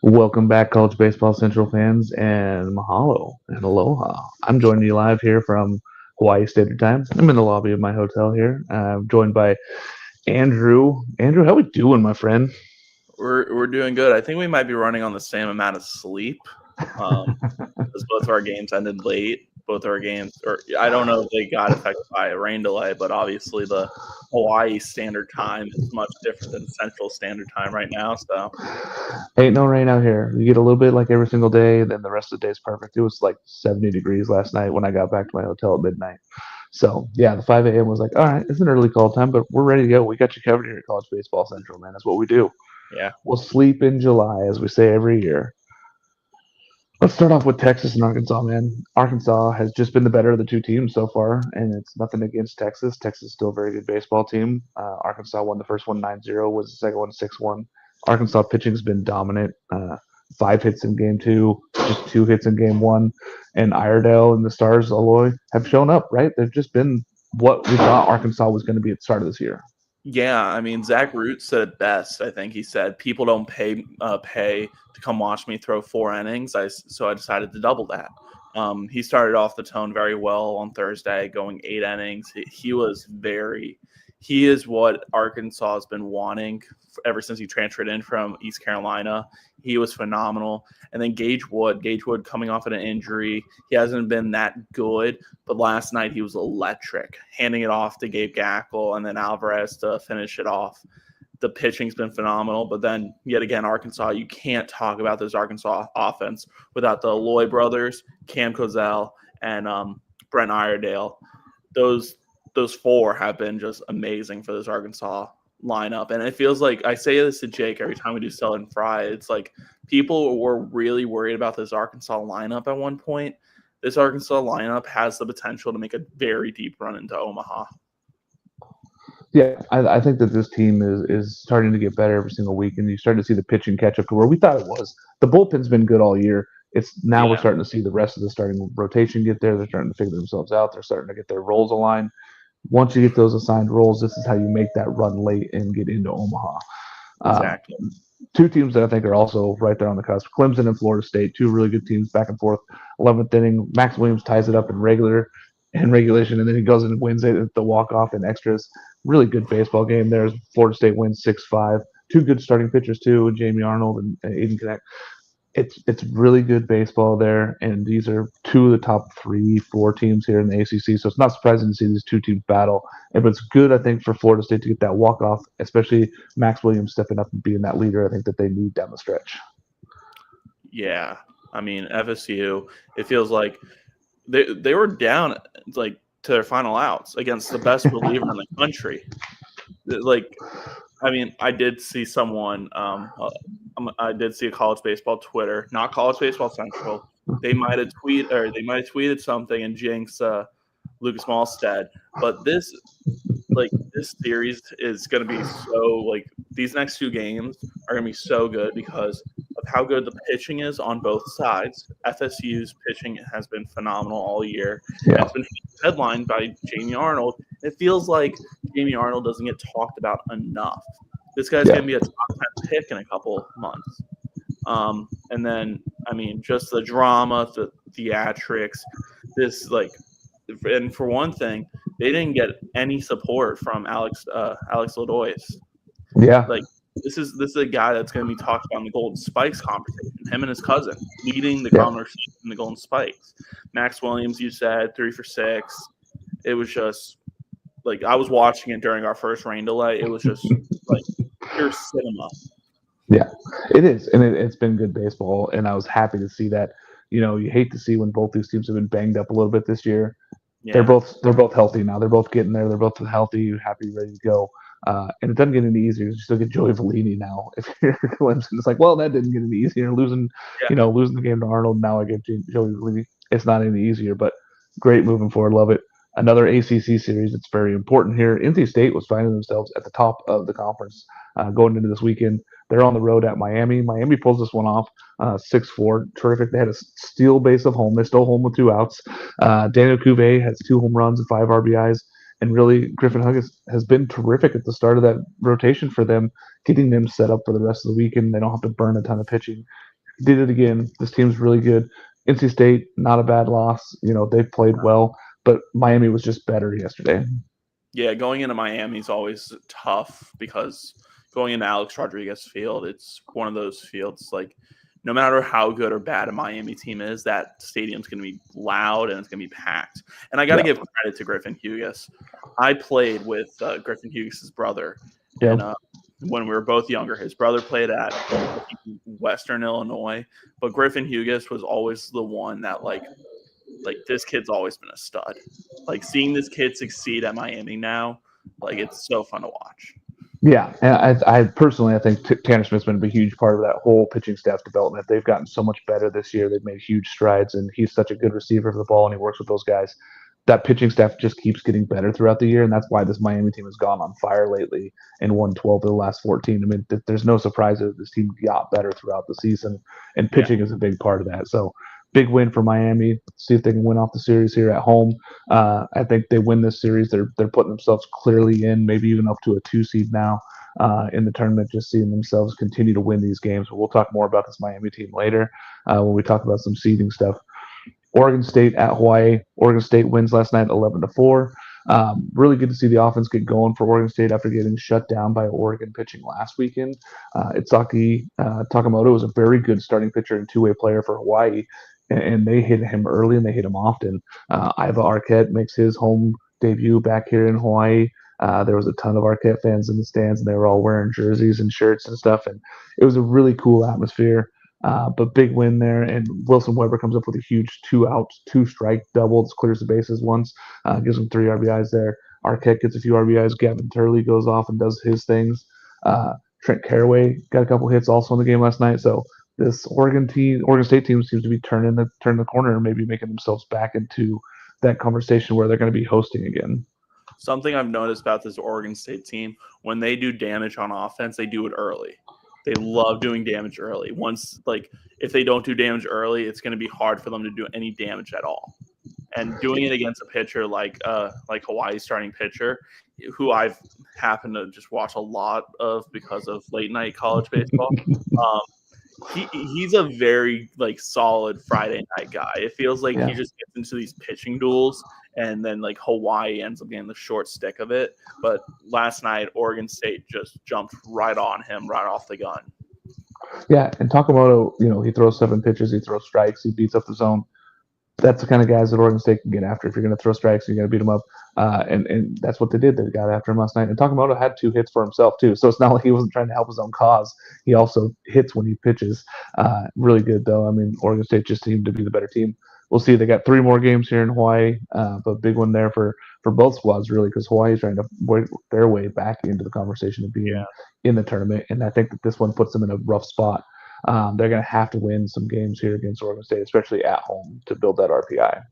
Welcome back, College Baseball Central fans, and mahalo and aloha. I'm joining you live here from Hawaii Standard Time. I'm in the lobby of my hotel here. I'm joined by Andrew. Andrew, how we doing, my friend? We're doing good. I think we might be running on the same amount of sleep. Because both of our games ended late. Both of our games, or I don't know if they got affected by a rain delay, but obviously the Hawaii Standard Time is much different than Central Standard Time right now. So Ain't no rain out here. You get a little bit like every single day, then the rest of the day is perfect. It was like 70 degrees last night when I got back to my hotel at midnight. So, yeah, the 5 a.m. was like, all right, it's an early call time, but we're ready to go. We got you covered here at College Baseball Central, man. That's what we do. yeah, We'll sleep in July, as we say every year. Let's start off with Texas and Arkansas, man. Arkansas has just been the better of the two teams so far, and it's nothing against Texas. Texas is still a very good baseball team. Arkansas won the first one 9-0, was the second one 6-1. Arkansas pitching's been dominant. 5 hits in game two, just 2 hits in game one. And Iredale and the Stars, Aloy, have shown up, right? They've just been what we thought Arkansas was going to be at the start of this year. yeah. I mean, Zach Root said it best. I think he said people don't pay to come watch me throw 4 innings. So I decided to double that. He started off the tone very well on Thursday, going 8 innings. He was very. He is what Arkansas has been wanting ever since he transferred in from East Carolina. He was phenomenal. And then Gage Wood coming off of an injury. He hasn't been that good, but last night he was electric, handing it off to Gabe Gackle and then Alvarez to finish it off. The pitching's been phenomenal, but then yet again, Arkansas, you can't talk about this Arkansas offense without the Loy brothers, Cam Cozell, and Brent Iredale. Those four have been just amazing for this Arkansas lineup. And it feels like I say this to Jake every time we do Sell and Fry. It's like people were really worried about this Arkansas lineup at one point. This Arkansas lineup has the potential to make a very deep run into Omaha. Yeah, I think that this team is starting to get better every single week, and you start to see the pitching catch up to where we thought it was. The bullpen's been good all year. It's now we're Yeah. starting to see the rest of the starting rotation get there. They're starting to figure themselves out. They're starting to get their roles aligned. Once you get those assigned roles, this is how you make that run late and get into Omaha. Uh, Exactly. Two teams that I think are also right there on the cusp: Clemson and Florida State, two really good teams back and forth. 11th inning, Max Williams ties it up in regulation, and then he goes and wins it at the walk off in extras. Really good baseball game there. Florida State wins 6-5. Two good starting pitchers too, Jamie Arnold and Aiden Connect. It's really good baseball there, and these are two of the top 3, 4 teams here in the ACC. So it's not surprising to see these two teams battle. But it's good, I think, for Florida State to get that walk off, especially Max Williams stepping up and being that leader. I think that they need down the stretch. Yeah. I mean, FSU, it feels like they were down like to their final outs against the best reliever in the country. Like, I mean, I did see someone. I did see a college baseball Twitter, not College Baseball Central. They might have tweeted something and jinx Lucas Malstead. But this series is going to be so like these next two games are going to be so good because of how good the pitching is on both sides. FSU's pitching has been phenomenal all year, and Yeah, it's been headlined by Jamie Arnold. It feels like Jamie Arnold doesn't get talked about enough. This guy's yeah, going to be a top 10 pick in a couple months. And then, I mean, just the drama, the theatrics, this and for one thing, they didn't get any support from Alex Ledois. yeah, Like this is a guy that's going to be talked about in the Golden Spikes conversation. Him and his cousin leading the yeah. conversation in the Golden Spikes. Max Williams, you said 3 for 6. It was just like I was watching it during our first rain delay. It was just like pure cinema. Yeah, it is, and it's been good baseball, and I was happy to see that. You hate to see when both these teams have been banged up a little bit this year. They're Yeah, both they're both healthy now. They're both getting there. They're both healthy, happy, ready to go. And it doesn't get any easier. You still get Joey Vellini now. If you're Clemson, it's like, well, that didn't get any easier. yeah, Losing the game to Arnold. Now I get Joey Vellini. It's not any easier, but great moving forward. Love it. Another ACC series that's very important here. NC State was finding themselves at the top of the conference going into this weekend. They're on the road at Miami. Miami pulls this one off 6-4. Terrific. They had a steal base of home. They stole home with 2 outs. Daniel Cuvée has 2 home runs and 5 RBIs. And really, Griffin Huggins has been terrific at the start of that rotation for them, getting them set up for the rest of the weekend. They don't have to burn a ton of pitching. Did it again. This team's really good. NC State, not a bad loss. They've played well, but Miami was just better yesterday. Yeah, going into Miami is always tough because going into Alex Rodriguez Field, it's one of those fields like no matter how good or bad a Miami team is, that stadium's going to be loud and it's going to be packed. And I got to give credit to Griffin Hughes. I played with Griffin Hughes' brother, and when we were both younger, his brother played at Western Illinois, but Griffin Hughes was always the one that like this kid's always been a stud. Like seeing this kid succeed at Miami now, like it's so fun to watch. Yeah, and I personally, I think Tanner Smith's been a huge part of that whole pitching staff development. They've gotten so much better this year. They've made huge strides, and he's such a good receiver for the ball, and he works with those guys. That pitching staff just keeps getting better throughout the year, and that's why this Miami team has gone on fire lately and won 12 of the last 14. I mean, there's no surprise that this team got better throughout the season, and pitching is a big part of that. So, big win for Miami. See if they can win off the series here at home. I think they win this series. They're putting themselves clearly in, maybe even up to a 2 seed now in the tournament. Just seeing themselves continue to win these games. But we'll talk more about this Miami team later when we talk about some seeding stuff. Oregon State at Hawaii. Oregon State wins last night 11-4. Really good to see the offense get going for Oregon State after getting shut down by Oregon pitching last weekend. Itsuki Takamoto was a very good starting pitcher and two-way player for Hawaii, and they hit him early and they hit him often. Iva Arquette makes his home debut back here in Hawaii. There was a ton of Arquette fans in the stands, and they were all wearing jerseys and shirts and stuff, and it was a really cool atmosphere. But big win there, and Wilson Weber comes up with a huge 2-out, 2-strike double, clears the bases once, gives him 3 RBIs there. Arquette gets a few RBIs. Gavin Turley goes off and does his things. Trent Caraway got a couple hits also in the game last night. So this Oregon State team seems to be turning the corner and maybe making themselves back into that conversation where they're going to be hosting again. Something I've noticed about this Oregon State team, when they do damage on offense, they do it early. They love doing damage early. Once, if they don't do damage early, it's going to be hard for them to do any damage at all. And doing it against a pitcher like Hawaii's starting pitcher, who I've happened to just watch a lot of because of late night college baseball, he's a very solid Friday night guy. It feels like he just gets into these pitching duels, and then Hawaii ends up getting the short stick of it. But last night, Oregon State just jumped right on him right off the gun. Yeah, and Takamoto, he throws 7 pitches, he throws strikes, he beats up the zone. That's the kind of guys that Oregon State can get after. If you're going to throw strikes, you're going to beat them up. And that's what they did. They got after him last night. And Takamoto had 2 hits for himself, too. So it's not like he wasn't trying to help his own cause. He also hits when he pitches. Really good, though. I mean, Oregon State just seemed to be the better team. We'll see. They got 3 more games here in Hawaii, but big one there for both squads, really, because Hawaii is trying to work their way back into the conversation of being in the tournament. And I think that this one puts them in a rough spot. They're going to have to win some games here against Oregon State, especially at home, to build that RPI.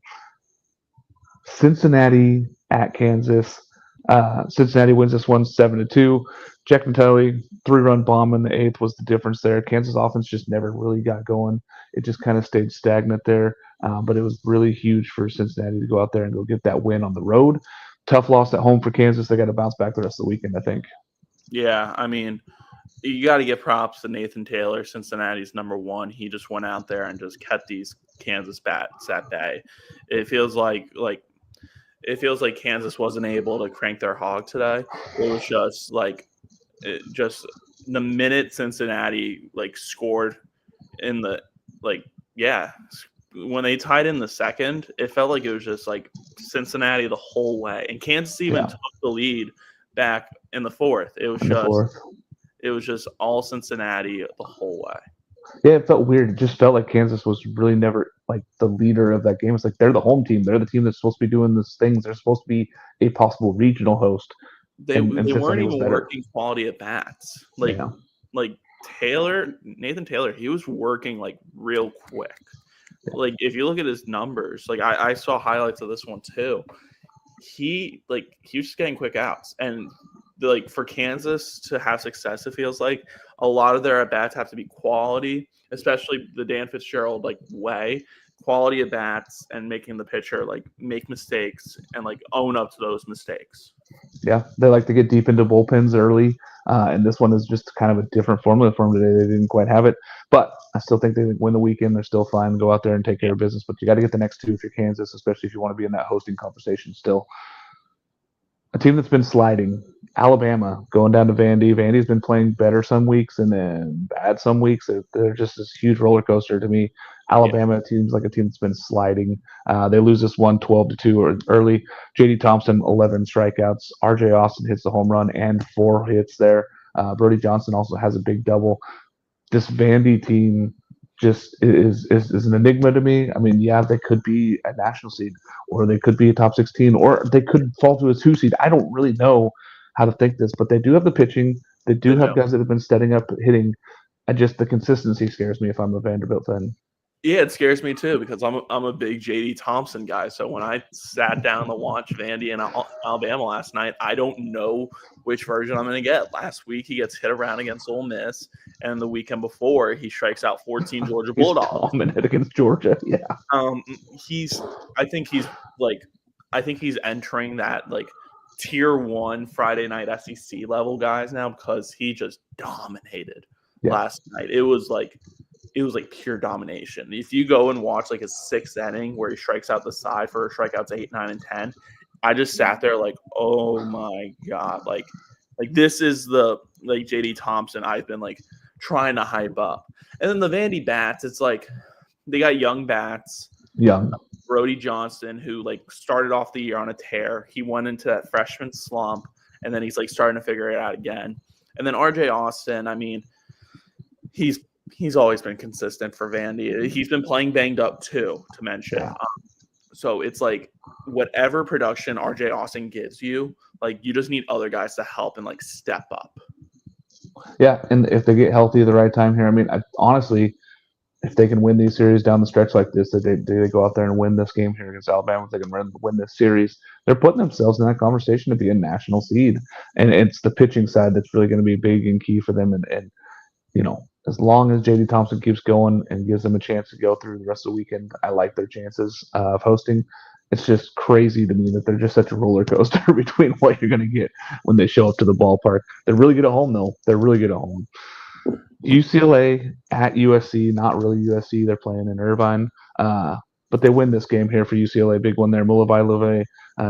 Cincinnati at Kansas. Cincinnati wins this one 7-2. Jack Natelli, 3-run bomb in the 8th was the difference there. Kansas offense just never really got going. It just kind of stayed stagnant there. But it was really huge for Cincinnati to go out there and go get that win on the road. Tough loss at home for Kansas. They got to bounce back the rest of the weekend, I think. Yeah, I mean, you got to give props to Nathan Taylor, Cincinnati's number 1. He just went out there and just kept these Kansas bats at bay. It feels like Kansas wasn't able to crank their hog today. It was just the minute Cincinnati scored in the when they tied in the second, it felt like it was just Cincinnati the whole way. And Kansas even took the lead back in the 4th. It was just all Cincinnati the whole way. Yeah, it felt weird. It just felt like Kansas was really never the leader of that game. It's they're the home team. They're the team that's supposed to be doing these things. They're supposed to be a possible regional host. They weren't even working quality at bats. Nathan Taylor, he was working real quick. Yeah. If you look at his numbers, I saw highlights of this one too. He was just getting quick outs, and for Kansas to have success, it feels like a lot of their at bats have to be quality, especially the Dan Fitzgerald way. quality at bats and making the pitcher like make mistakes and like own up to those mistakes. Yeah, they like to get deep into bullpens early, and this one is just kind of a different formula for them today. They didn't quite have it, but I still think they win the weekend. They're still fine. Go out there and take care of business, but you got to get the next two if you're Kansas, especially if you want to be in that hosting conversation still. A team that's been sliding, Alabama, going down to Vandy. Vandy's been playing better some weeks and then bad some weeks. They're just this huge roller coaster to me. Alabama seems like a team that's been sliding. They lose this one 12-2 early. J.D. Thompson, 11 strikeouts. R.J. Austin hits the home run and 4 hits there. Brody Johnson also has a big double. This Vandy team just is an enigma to me. I mean, yeah, they could be a national seed, or they could be a top 16, or they could fall to a 2 seed. I don't really know how to think this, but they do have the pitching. They do have guys that have been stepping up hitting. Just the consistency scares me if I'm a Vanderbilt fan. Yeah, it scares me too because I'm a big J.D. Thompson guy. So when I sat down to watch Vandy and Alabama last night, I don't know which version I'm going to get. Last week he gets hit around against Ole Miss, and the weekend before he strikes out 14 Georgia Bulldogs. Dominant against Georgia, yeah. I think he's entering that like tier 1 Friday night SEC level guys now because he just dominated last night. It was like pure domination. If you go and watch like his 6th inning where he strikes out the side for strikeouts 8, 9, and 10, I just sat there like, oh my God. Like this is the like J.D. Thompson I've been like trying to hype up. And then the Vandy bats, it's like they got young bats. Young. Brody Johnson, who like started off the year on a tear. He went into that freshman slump, and then he's like starting to figure it out again. And then R.J. Austin, I mean, he's always been consistent for Vandy. He's been playing banged up too, to mention. Yeah. So it's like whatever production R.J. Austin gives you, like you just need other guys to help and like step up. Yeah, and if they get healthy at the right time here, I mean, honestly, if they can win these series down the stretch like this, that they go out there and win this game here against Alabama, if they can win this series, they're putting themselves in that conversation to be a national seed. And it's the pitching side that's really going to be big and key for them. And you know, as long as J.D. Thompson keeps going and gives them a chance to go through the rest of the weekend, I like their chances of hosting. It's just crazy to me that they're just such a roller coaster between what you're going to get when they show up to the ballpark. They're really good at home, though. They're really good at home. UCLA at USC, not really USC. They're playing in Irvine. But they win this game here for UCLA. Big one there. Mulavai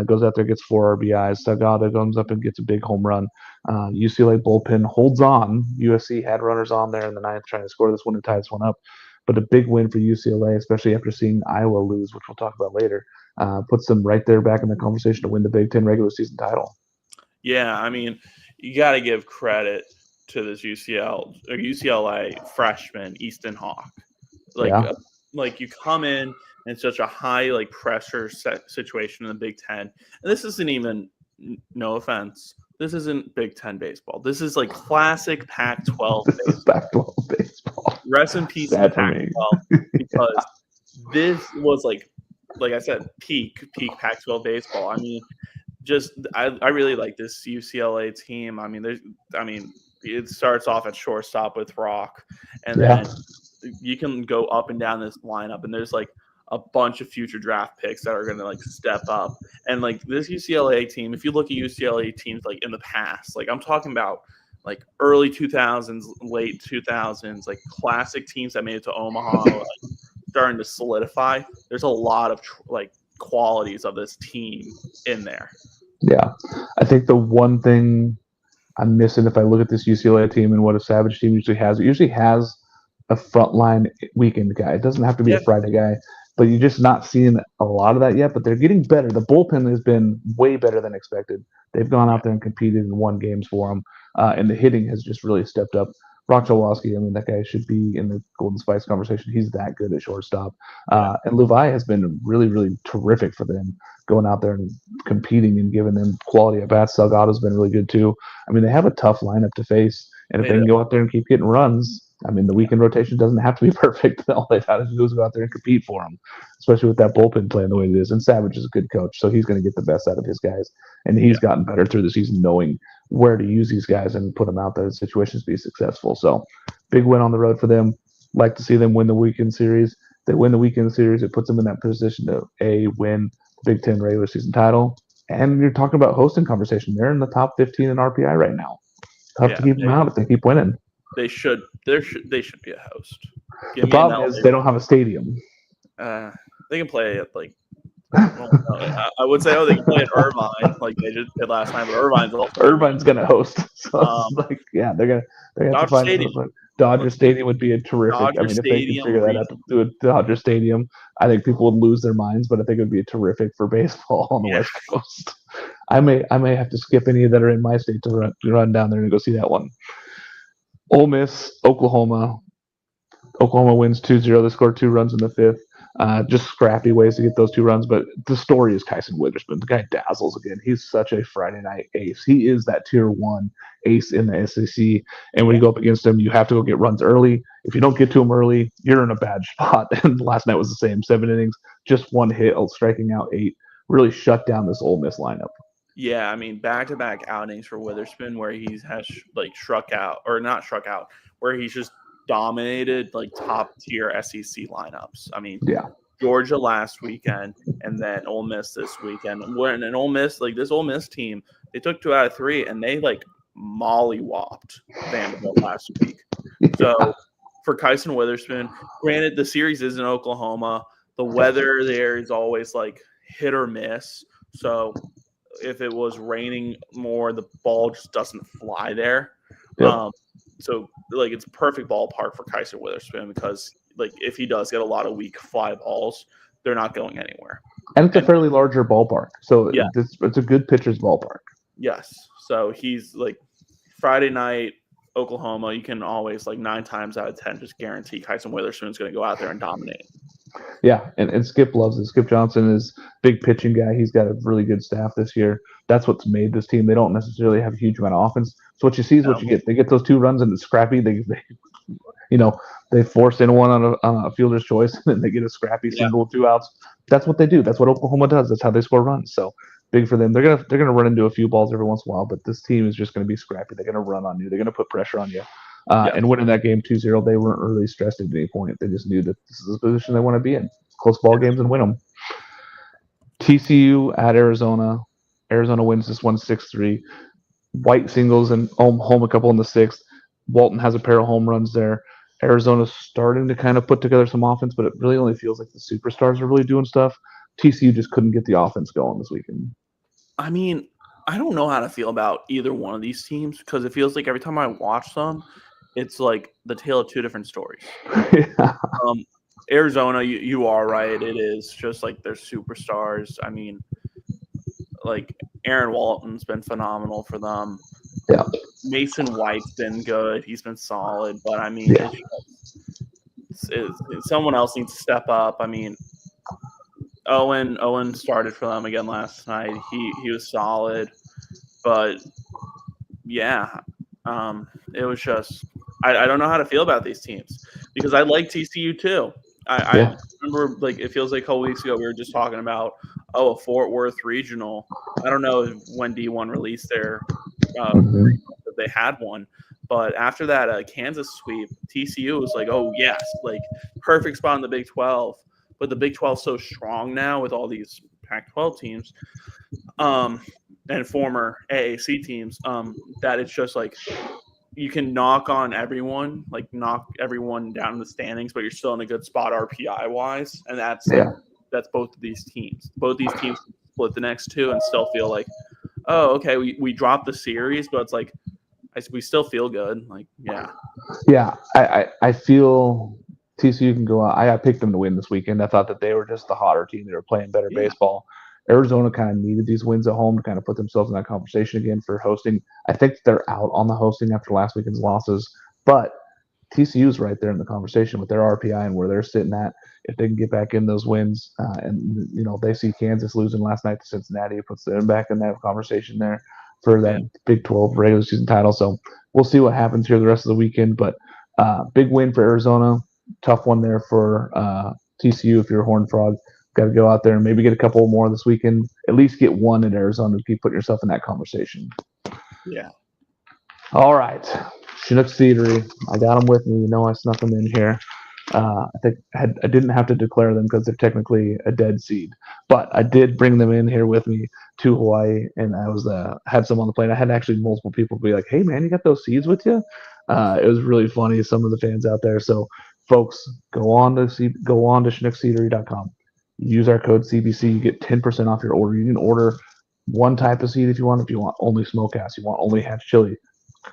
goes out there, gets 4 RBIs. Salgado comes up and gets a big home run. UCLA bullpen holds on. USC had runners on there in the 9th trying to score this one and tie this one up. But a big win for UCLA, especially after seeing Iowa lose, which we'll talk about later, puts them right there back in the conversation to win the Big Ten regular season title. Yeah, I mean, you got to give credit to this UCLA freshman, Easton Hawk. Like you come in such a high like pressure situation in the Big Ten, and this isn't even, no offense, this isn't Big Ten baseball. This is like classic Pac-12 baseball. Pac-12 baseball. Rest in peace to Pac-12 because this was like I said, peak Pac-12 baseball. I mean, I really like this UCLA team. I mean, it starts off at shortstop with Rock, and then you can go up and down this lineup, and there's like a bunch of future draft picks that are going to like step up. And like this UCLA team, if you look at UCLA teams like in the past, like I'm talking about like early 2000s, late 2000s, like classic teams that made it to Omaha, like starting to solidify. There's a lot of like qualities of this team in there. Yeah, I think the one thing I'm missing if I look at this UCLA team and what a Savage team usually has a frontline weekend guy. It doesn't have to be a Friday guy, but you're just not seeing a lot of that yet. But they're getting better. The bullpen has been way better than expected. They've gone out there and competed and won games for them, and the hitting has just really stepped up. Brock Cholowski, I mean, that guy should be in the Golden Spice conversation. He's that good at shortstop. And Levi has been really, really terrific for them, going out there and competing and giving them quality at bats. Salgado's been really good too. I mean, they have a tough lineup to face, and if they can go out there and keep getting runs, I mean, the weekend rotation doesn't have to be perfect. All they have to do is go out there and compete for them, especially with that bullpen playing the way it is. And Savage is a good coach, so he's going to get the best out of his guys. And he's gotten better through the season, knowing where to use these guys and put them out there in situations to be successful. So big win on the road for them. Like to see them win the weekend series. They win the weekend series. It puts them in that position to win the Big Ten regular season title. And you're talking about hosting conversation. They're in the top 15 in RPI right now. Tough to keep them out if they keep winning. They should. They should be a host. The problem is they don't have a stadium. They can play at like. I would say, they can play at Irvine like they just did last time, but Irvine's gonna host. So they're gonna have to find Stadium. Dodger Stadium would be a terrific. Dodger if they can figure that out to do a Dodger Stadium, I think people would lose their minds. But I think it would be terrific for baseball on the West Coast. I may have to skip any that are in my state to run down there and go see that one. Ole Miss, Oklahoma. Oklahoma wins 2-0. They scored 2 runs in the 5th. Just scrappy ways to get those 2 runs, but the story is Kyson Witherspoon. The guy dazzles again. He's such a Friday night ace. He is that tier 1 ace in the SEC, and when you go up against him, you have to go get runs early. If you don't get to him early, you're in a bad spot. And last night was the same. 7 innings, just 1 hit, striking out 8. Really shut down this Ole Miss lineup. Yeah, I mean, back-to-back outings for Witherspoon where he has where he's just dominated like top tier SEC lineups. I mean, Georgia last weekend and then Ole Miss this weekend. When an Ole Miss, like this Ole Miss team, they took 2 out of 3 and they like mollywopped Vanderbilt last week. So for Kyson Witherspoon, granted the series is in Oklahoma. The weather there is always like hit or miss. So if it was raining more, the ball just doesn't fly there. So, like, it's a perfect ballpark for Kyson Witherspoon because, like, if he does get a lot of weak fly balls, they're not going anywhere. And it's a fairly larger ballpark. So, it's a good pitcher's ballpark. Yes. So, he's, like, Friday night, Oklahoma, you can always, like, 9 times out of 10 just guarantee Kyson Witherspoon's going to go out there and dominate. Yeah, and Skip loves it. Skip Johnson is a big pitching guy. He's got a really good staff this year. That's what's made this team. They don't necessarily have a huge amount of offense. So what you see is what you get. They get those 2 runs and it's scrappy. They force in one on a fielder's choice and then they get a scrappy single, 2 outs. That's what they do. That's what Oklahoma does. That's how they score runs. So big for them. They're gonna run into a few balls every once in a while, but this team is just gonna be scrappy. They're gonna run on you. They're gonna put pressure on you. And winning that game 2-0, they weren't really stressed at any point. They just knew that this is the position they want to be in. Close ball games and win them. TCU at Arizona. Arizona wins this one 6-3. White singles and home a couple in the 6th. Walton has a pair of home runs there. Arizona's starting to kind of put together some offense, but it really only feels like the superstars are really doing stuff. TCU just couldn't get the offense going this weekend. I mean, I don't know how to feel about either one of these teams because it feels like every time I watch them, it's like the tale of 2 different stories. Arizona, you are right. It is just like they're superstars. I mean, like Aaron Walton's been phenomenal for them. Yeah. Mason White's been good. He's been solid. But, I mean, someone else needs to step up. I mean, Owen started for them again last night. He was solid. But, it was just I don't know how to feel about these teams because I like TCU too. I remember, like, it feels like a couple weeks ago we were just talking about, a Fort Worth regional. I don't know when D1 released their that they had one. But after that Kansas sweep, TCU was like, oh, yes, like perfect spot in the Big 12. But the Big 12 is so strong now with all these Pac-12 teams and former AAC teams that it's just like you can knock everyone down in the standings, but you're still in a good spot RPI-wise. And that's both of these teams. Both these teams split the next 2 and still feel like, oh, okay, we dropped the series, but it's like we still feel good. Like, Yeah, I feel TCU can go out. I picked them to win this weekend. I thought that they were just the hotter team. They were playing better baseball. Arizona kind of needed these wins at home to kind of put themselves in that conversation again for hosting. I think they're out on the hosting after last weekend's losses, but TCU's right there in the conversation with their RPI and where they're sitting at. If they can get back in those wins, and they see Kansas losing last night to Cincinnati, it puts them back in that conversation there for that Big 12 regular season title. So we'll see what happens here the rest of the weekend. But big win for Arizona, tough one there for TCU if you're a Horned Frog. Got to go out there and maybe get a couple more this weekend. At least get one in Arizona to keep putting yourself in that conversation. Yeah. All right. Chinook Theatery. I got them with me. I snuck them in here. I think I didn't have to declare them because they're technically a dead seed, but I did bring them in here with me to Hawaii, and I was had some on the plane. I had actually multiple people be like, "Hey, man, you got those seeds with you?" It was really funny. Some of the fans out there. So, folks, go on to ChinookSeedery.com. Use our code CBC. You get 10% off your order. You can order one type of seed if you want. If you want only smokehouse, you want only hatch chili,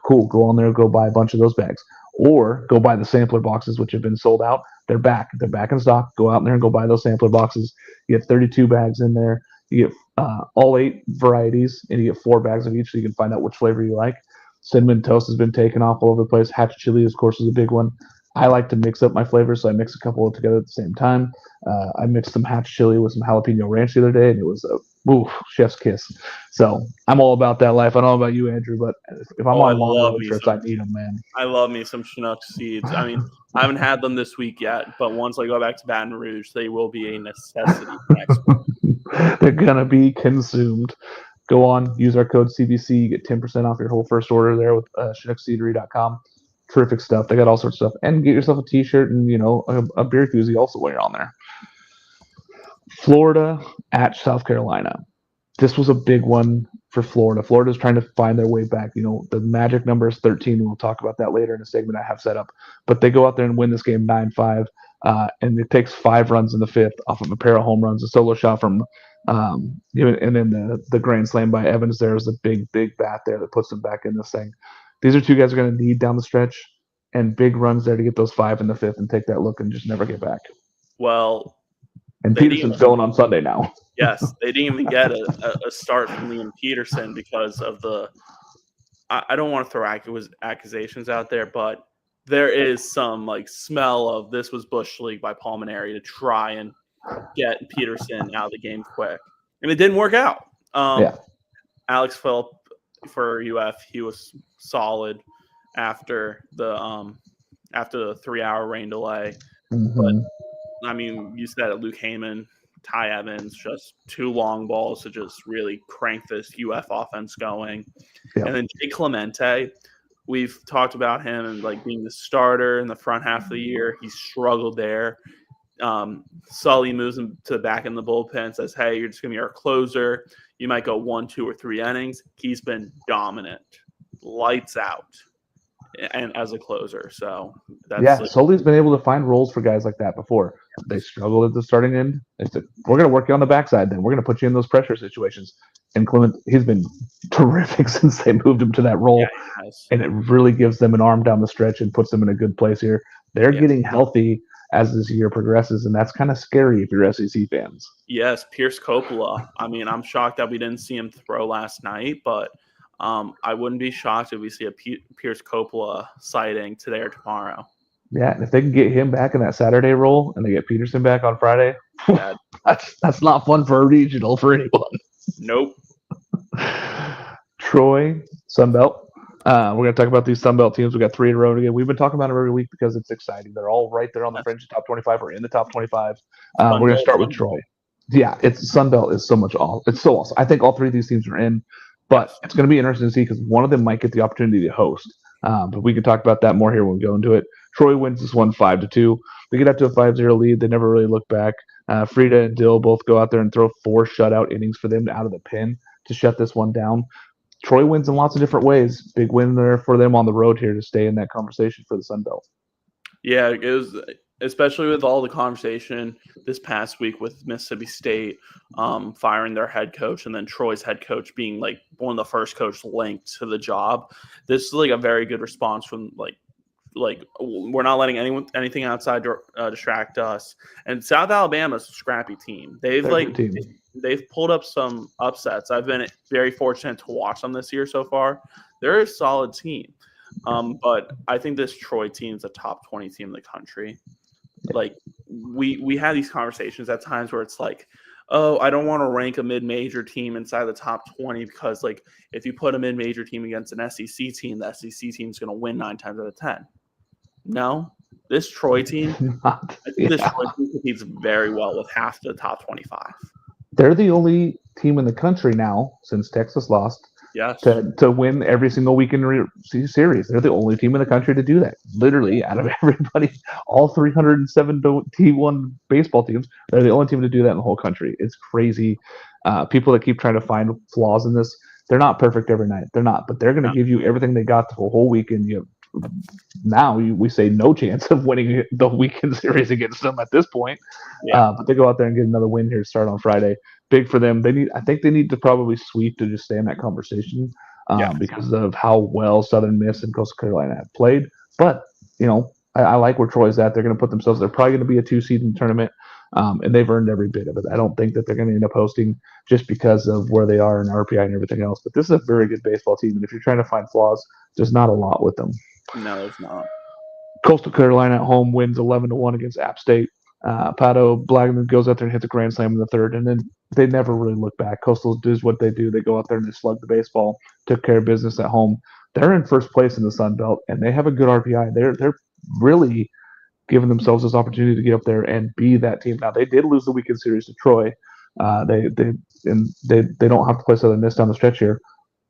cool. Go on there, go buy a bunch of those bags, or go buy the sampler boxes, which have been sold out. They're back. They're back in stock. Go out there and go buy those sampler boxes. You get 32 bags in there. You get all 8 varieties, and you get 4 bags of each, so you can find out which flavor you like. Cinnamon toast has been taken off all over the place. Hatch chili, of course, is a big one. I like to mix up my flavors, so I mix a couple together at the same time. I mixed some hatch chili with some jalapeno ranch the other day, and it was chef's kiss. So I'm all about that life. I don't know about you, Andrew, but if I'm on long road trips, I need them, man. I love me some Chinook seeds. I mean, I haven't had them this week yet, but once I go back to Baton Rouge, they will be a necessity next week. They're gonna be consumed. Go on, use our code CBC. You get 10% off your whole first order there with ChinookSeedery.com. Terrific stuff. They got all sorts of stuff. And get yourself a t-shirt and, a beer koozie also while you're on there. Florida at South Carolina. This was a big one for Florida. Florida's trying to find their way back. The magic number is 13. We'll talk about that later in a segment I have set up. But they go out there and win this game 9-5. And it takes 5 runs in the 5th off of a pair of home runs, a solo shot from and then the grand slam by Evans. There was a big bat there that puts them back in this thing. These are 2 guys are going to need down the stretch, and big runs there to get those 5 in the 5th and take that look and just never get back. Well, and Peterson's going on Sunday now. Yes, they didn't even get a start from Liam Peterson because of the – I don't want to throw accusations out there, but there is some smell of this was Bush League by Palmineri to try and get Peterson out of the game quick. And it didn't work out. Alex Phillip for UF, he was solid after the 3-hour rain delay. Mm-hmm. But I mean, you said it, Luke Heyman, Ty Evans, just 2 long balls to just really crank this UF offense going. Yep. And then Jay Clemente, we've talked about him and being the starter in the front half of the year. He struggled there. Sully moves him to back in the bullpen, says, "Hey, you're just gonna be our closer. You might go 1, 2, or 3 innings." He's been dominant, lights out, and as a closer. So that's Sully's been able to find roles for guys like that before. They struggled at the starting end. They said, "We're gonna work you on the backside. Then we're gonna put you in those pressure situations." And Clement, he's been terrific since they moved him to that role, and it really gives them an arm down the stretch and puts them in a good place here. They're getting healthy as this year progresses, and that's kind of scary if you're SEC fans. Yes, Pierce Coppola. I mean, I'm shocked that we didn't see him throw last night, but I wouldn't be shocked if we see a Pierce Coppola sighting today or tomorrow. Yeah, and if they can get him back in that Saturday role and they get Peterson back on Friday, that's not fun for a regional for anyone. Nope. Troy, Sunbelt. We're going to talk about these Sunbelt teams. We got 3 in a row again. We've been talking about them every week because it's exciting. They're all right there on the fringe of top 25 or in the top 25. We're going to start with Troy. Yeah, Sunbelt is so much it's so awesome. I think all 3 of these teams are in, but it's going to be interesting to see because one of them might get the opportunity to host. But we can talk about that more here when we go into it. Troy wins this one 5-2. They get up to a 5-0 lead. They never really look back. Frida and Dill both go out there and throw 4 shutout innings for them out of the pen to shut this one down. Troy wins in lots of different ways. Big win there for them on the road here to stay in that conversation for the Sun Belt. Yeah, it was, especially with all the conversation this past week with Mississippi State firing their head coach and then Troy's head coach being one of the first coach linked to the job. This is a very good response from we're not letting anything outside distract us. And South Alabama's a scrappy team. They've pulled up some upsets. I've been very fortunate to watch them this year so far. They're a solid team. But I think this Troy team is a top 20 team in the country. We have these conversations at times where it's oh, I don't want to rank a mid-major team inside the top 20 because if you put a mid-major team against an SEC team, the SEC team is going to win 9 times out of 10. No, this Troy team, this Troy team competes very well with half the top 25. They're the only team in the country now, since Texas lost, Yes. to win every single weekend series. They're the only team in the country to do that. Literally, out of everybody, all 307 T1 baseball teams, they're the only team to do that in the whole country. It's crazy. People that keep trying to find flaws in this, they're not perfect every night. They're not, but they're going to give you everything they got the whole weekend. We say no chance of winning the weekend series against them at this point. Yeah. But they go out there and get another win here to start on Friday. Big for them. I think they need to probably sweep to just stay in that conversation because of how well Southern Miss and Coastal Carolina have played. But I like where Troy's at. They're going to put themselves. They're probably going to be a 2 seed in the tournament, and they've earned every bit of it. I don't think that they're going to end up hosting just because of where they are in RPI and everything else. But this is a very good baseball team, and if you're trying to find flaws, there's not a lot with them. No, it's not. Coastal Carolina at home wins 11-1 against App State. Pato Blackman goes out there and hits a grand slam in the third, and then they never really look back. Coastal does what they do. They go out there and they slug the baseball, took care of business at home. They're in first place in the Sun Belt, and they have a good RPI. They're really giving themselves this opportunity to get up there and be that team. Now they did lose the weekend series to Troy. They don't have to play Southern Miss down the stretch here.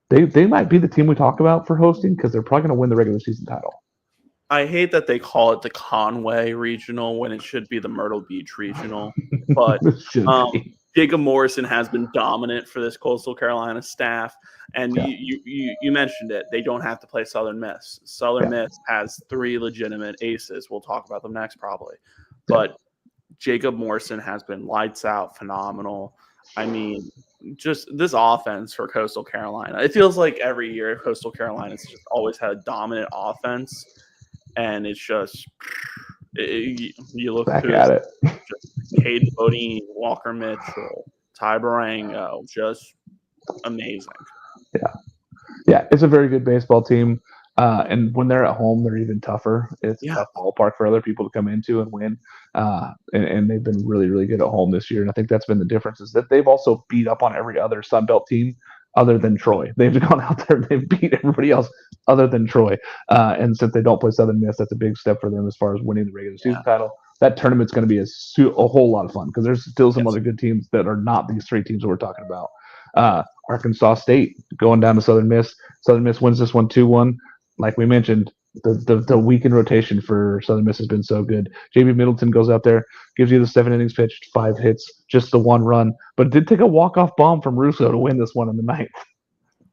They might be the team we talk about for hosting because they're probably going to win the regular season title. I hate that they call it the Conway Regional when it should be the Myrtle Beach Regional. But Jacob Morrison has been dominant for this Coastal Carolina staff. And you mentioned it. They don't have to play Southern Miss. Southern Miss has 3 legitimate aces. We'll talk about them next probably. But Jacob Morrison has been lights out, phenomenal. I mean, just this offense for Coastal Carolina. It feels like every year Coastal Carolina's just always had a dominant offense. And it's just you look back at it. Caden Bodine, Walker Mitchell, Ty Barango, just amazing. Yeah, it's a very good baseball team. And when they're at home, they're even tougher. It's a tough ballpark for other people to come into and win. And they've been really, really good at home this year. And I think that's been the difference is that they've also beat up on every other Sun Belt team other than Troy. They've gone out there and they've beat everybody else other than Troy. And since they don't play Southern Miss, that's a big step for them as far as winning the regular season title. That tournament's going to be a whole lot of fun because there's still some other good teams that are not these 3 teams that we're talking about. Arkansas State going down to Southern Miss. Southern Miss wins this one 2-1. Like we mentioned, the weekend rotation for Southern Miss has been so good. JB Middleton goes out there, gives you the 7 innings pitched, 5 hits, just the 1 run, but did take a walk-off bomb from Russo to win this one in the 9th.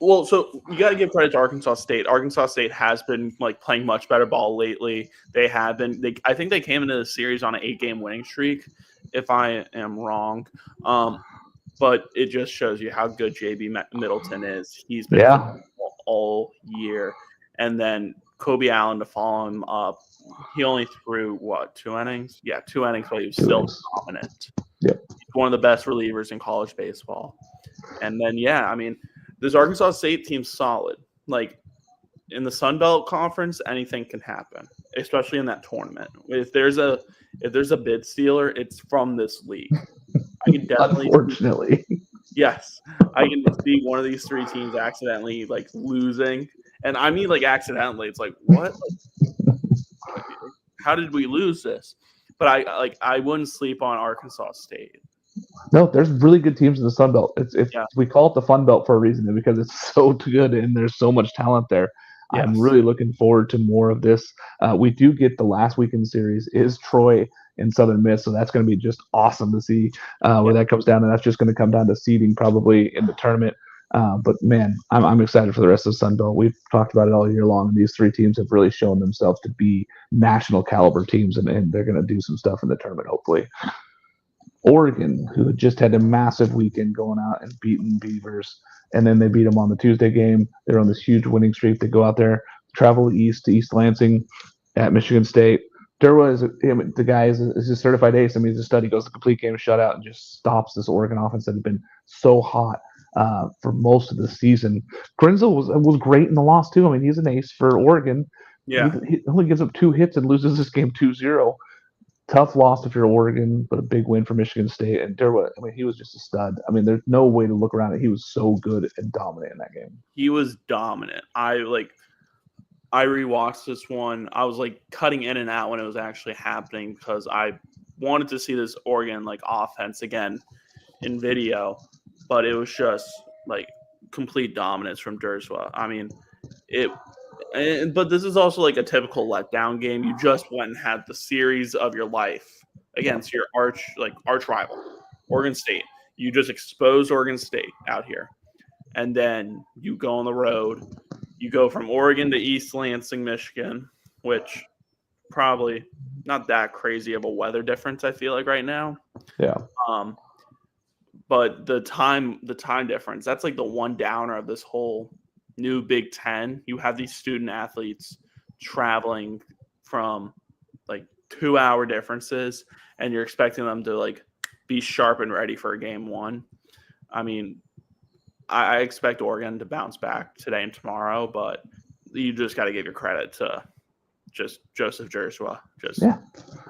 Well, so you got to give credit to Arkansas State. Arkansas State has been playing much better ball lately. They have been. I think they came into the series on an 8-game winning streak, if I am wrong. But it just shows you how good JB Middleton is. He's been all year. And then Kobe Allen to follow him up. He only threw, 2 innings? Yeah, 2 innings, but he was still dominant. Yep. He's one of the best relievers in college baseball. And then, this Arkansas State team's solid. Like, in the Sun Belt Conference, anything can happen, especially in that tournament. If there's a bid stealer, it's from this league. I can definitely unfortunately. Yes. I can see one of these 3 teams accidentally losing. And I mean accidentally. It's like, what? How did we lose this? But I wouldn't sleep on Arkansas State. No, there's really good teams in the Sun Belt. We call it the Fun Belt for a reason because it's so good and there's so much talent there. Yes. I'm really looking forward to more of this. We do get the last weekend series is Troy and Southern Miss, so that's going to be just awesome to see where that comes down, and that's just going to come down to seeding probably in the tournament. But man, I'm excited for the rest of the Sun Belt. We've talked about it all year long, and these 3 teams have really shown themselves to be national caliber teams, and they're going to do some stuff in the tournament, hopefully. Oregon, who just had a massive weekend going out and beating Beavers, and then they beat them on the Tuesday game. They're on this huge winning streak. They go out there, travel east to East Lansing at Michigan State. Derwa is the guy is a certified ace. I mean, he's a stud. He goes the complete game shutout and just stops this Oregon offense that had been so hot for most of the season. Grinzel was great in the loss too. I mean, he's an ace for Oregon. Yeah, he only gives up 2 hits and loses this game 2-0. Tough loss if you're Oregon, but a big win for Michigan State. And Derwa, I mean, he was just a stud. I mean, there's no way to look around it. He was so good and dominant in that game. He was dominant. I rewatched this one. I was cutting in and out when it was actually happening because I wanted to see this Oregon offense again in video, but it was just complete dominance from Derswa. I mean, but this is also like a typical letdown game. You just went and had the series of your life against your arch rival, Oregon State. You just exposed Oregon State out here, and then you go on the road. You go from Oregon to East Lansing, Michigan, which probably not that crazy of a weather difference, I feel like, right now. Yeah. But the time difference, that's like the one downer of this whole new Big Ten. You have these student athletes traveling from like 2-hour differences, and you're expecting them to like be sharp and ready for game one. I mean, I expect Oregon to bounce back today and tomorrow, but you just got to give your credit to just Joseph Jerswa. Yeah.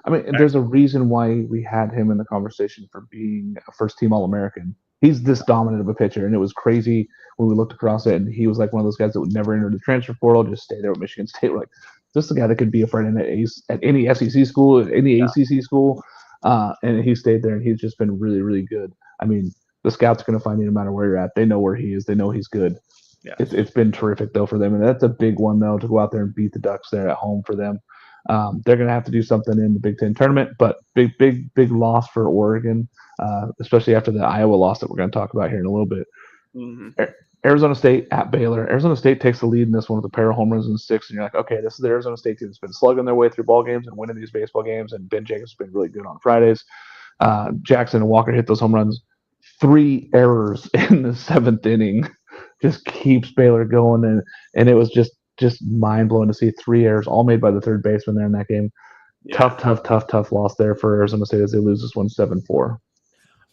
I mean, there's a reason why we had him in the conversation for being a first-team All-American. He's this dominant of a pitcher, and it was crazy when we looked across it, and he was like one of those guys that would never enter the transfer portal, just stay there at Michigan State. We're like, this is a guy that could be a freshman at any SEC school, at any ACC school, and he stayed there, and he's just been really, really good. I mean, the scouts are going to find you no matter where you're at. They know where he is. They know he's good. Yeah. It's been terrific, though, for them, and that's a big one, though, to go out there and beat the Ducks there at home for them. They're going to have to do something in the Big Ten tournament, but big loss for Oregon, especially after the Iowa loss that we're going to talk about here in a little bit. Mm-hmm. Arizona State at Baylor. Arizona State takes the lead in this one with a pair of home runs and 6, and you're like, okay, this is the Arizona State team that's been slugging their way through ball games and winning these baseball games, and Ben Jacobs has been really good on Fridays. Jackson and Walker hit those home runs. 3 errors in the 7th inning just keeps Baylor going, and it was just mind-blowing to see 3 errors all made by the third baseman there in that game. Yeah. Tough loss there for Arizona State as they lose this one 7-4.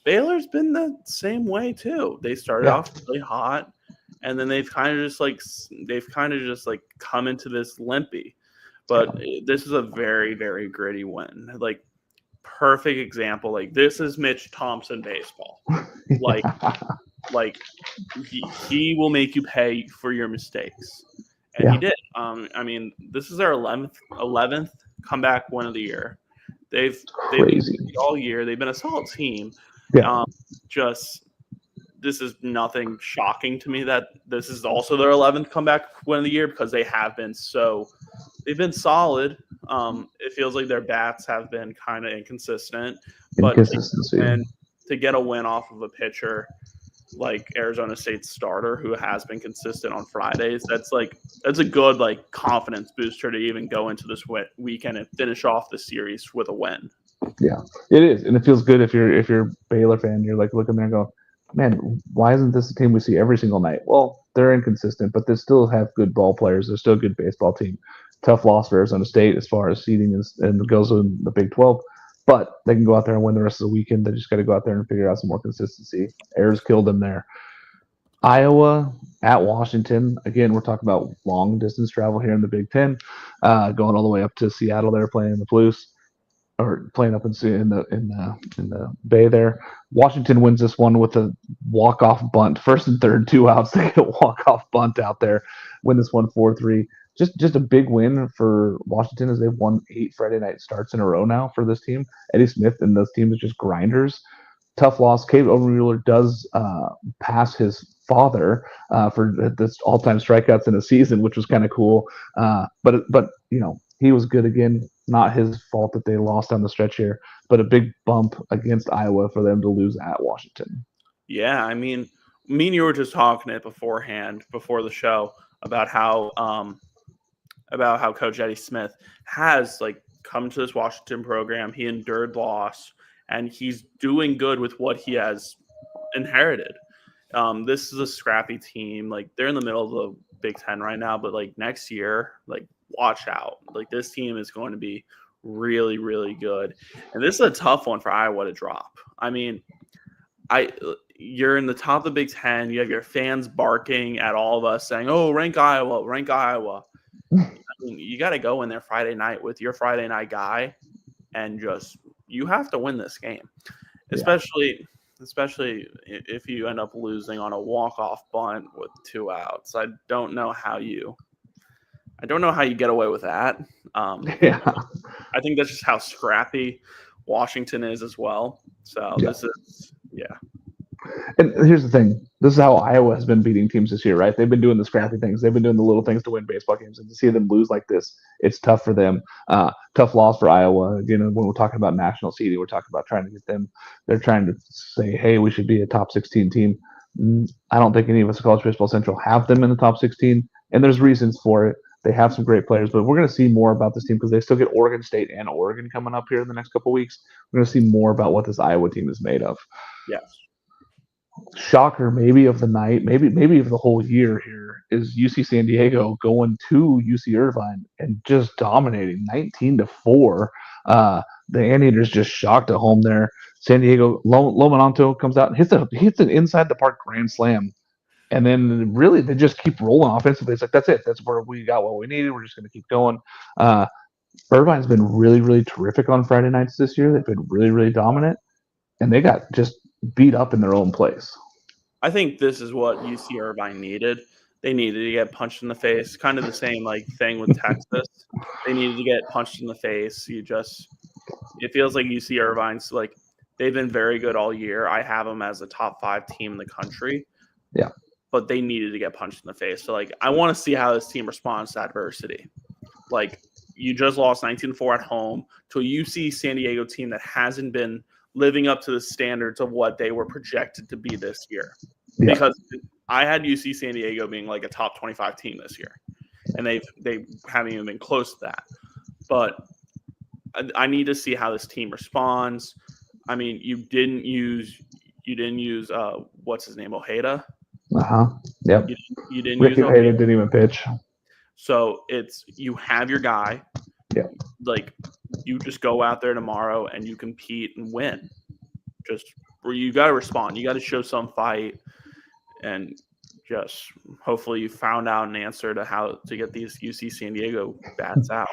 Baylor's been the same way too. They started off really hot, and then they've kind of just like come into this limpy. But this is a very, very gritty win. Like, perfect example. Like, this is Mitch Thompson baseball. Like, he will make you pay for your mistakes. And he did. I mean, this is their 11th comeback win of the year. They've been all year. They've been a solid team. Yeah. This is nothing shocking to me that this is also their 11th comeback win of the year, because they've been solid. It feels like their bats have been kind of inconsistent, but to get a win off of a pitcher like Arizona State's starter, who has been consistent on Fridays, that's a good like confidence booster to even go into this weekend and finish off the series with a win. Yeah, it is, and it feels good if you're a Baylor fan. You're like looking there and go, man, why isn't this a team we see every single night? Well, they're inconsistent, but they still have good ball players. They're still a good baseball team. Tough loss for Arizona State as far as seeding and goes in the Big 12. But they can go out there and win the rest of the weekend. They just got to go out there and figure out some more consistency. Ayers killed them there. Iowa at Washington. Again, we're talking about long distance travel here in the Big Ten, going all the way up to Seattle. They're playing the Blues, or playing up in the Bay there. Washington wins this one with a walk-off bunt. First and third, 2 outs. They get a walk-off bunt out there. Win this one 4-3. Just a big win for Washington, as they've won 8 Friday night starts in a row now for this team. Eddie Smith and those teams are just grinders. Tough loss. Cade Overmuller does pass his father for this all-time strikeouts in a season, which was kind of cool. But you know, he was good again. Not his fault that they lost on the stretch here, but a big bump against Iowa for them to lose at Washington. Yeah, I mean, me and you were just talking it beforehand, before the show, about how Coach Eddie Smith has like come to this Washington program. He endured loss, and he's doing good with what he has inherited. This is a scrappy team. Like, they're in the middle of the Big Ten right now, but like next year, like, watch out. Like, this team is going to be really, really good. And this is a tough one for Iowa to drop. I mean, you're in the top of the Big Ten. You have your fans barking at all of us saying, "Oh, rank Iowa, rank Iowa." I mean, you got to go in there Friday night with your Friday night guy, and you have to win this game, especially if you end up losing on a walk-off bunt with 2 outs. I don't know how you get away with that. I think that's just how scrappy Washington is as well. So this is. And here's the thing: this is how Iowa has been beating teams this year, right? They've been doing the scrappy things. They've been doing the little things to win baseball games, and to see them lose like this, it's tough for them. Tough loss for Iowa. You know, when we're talking about national seeding, we're talking about trying to get them. They're trying to say, "Hey, we should be a top 16 team." I don't think any of us at College Baseball Central have them in the top 16, and there's reasons for it. They have some great players, but we're going to see more about this team because they still get Oregon State and Oregon coming up here in the next couple of weeks. We're going to see more about what this Iowa team is made of. Yes. Shocker maybe of the night, maybe of the whole year here is UC San Diego going to UC Irvine and just dominating 19-4. The Anteaters just shocked at home there. San Diego Lomananto comes out and hits an inside the park grand slam. And then really they just keep rolling offensively. It's like that's it. That's where we got what we needed. We're just going to keep going. Irvine's been really, really terrific on Friday nights this year. They've been really, really dominant, and they got just beat up in their own place. I think this is what UC Irvine needed. They needed to get punched in the face. Kind of the same thing with Texas. They needed to get punched in the face. It feels like UC Irvine's they've been very good all year. I have them as a top 5 team in the country. Yeah. But they needed to get punched in the face. So I want to see how this team responds to adversity. You just lost 19-4 at home to a UC San Diego team that hasn't been living up to the standards of what they were projected to be this year. Yeah. Because I had UC San Diego being a top 25 team this year, and they haven't even been close to that. But I need to see how this team responds. I mean, you didn't use what's his name, Ojeda. Yep. You didn't Ricky use Ojeda didn't even pitch. So you have your guy. Yeah. You just go out there tomorrow and you compete and win. You got to respond. You got to show some fight, and just hopefully you found out an answer to how to get these UC San Diego bats out.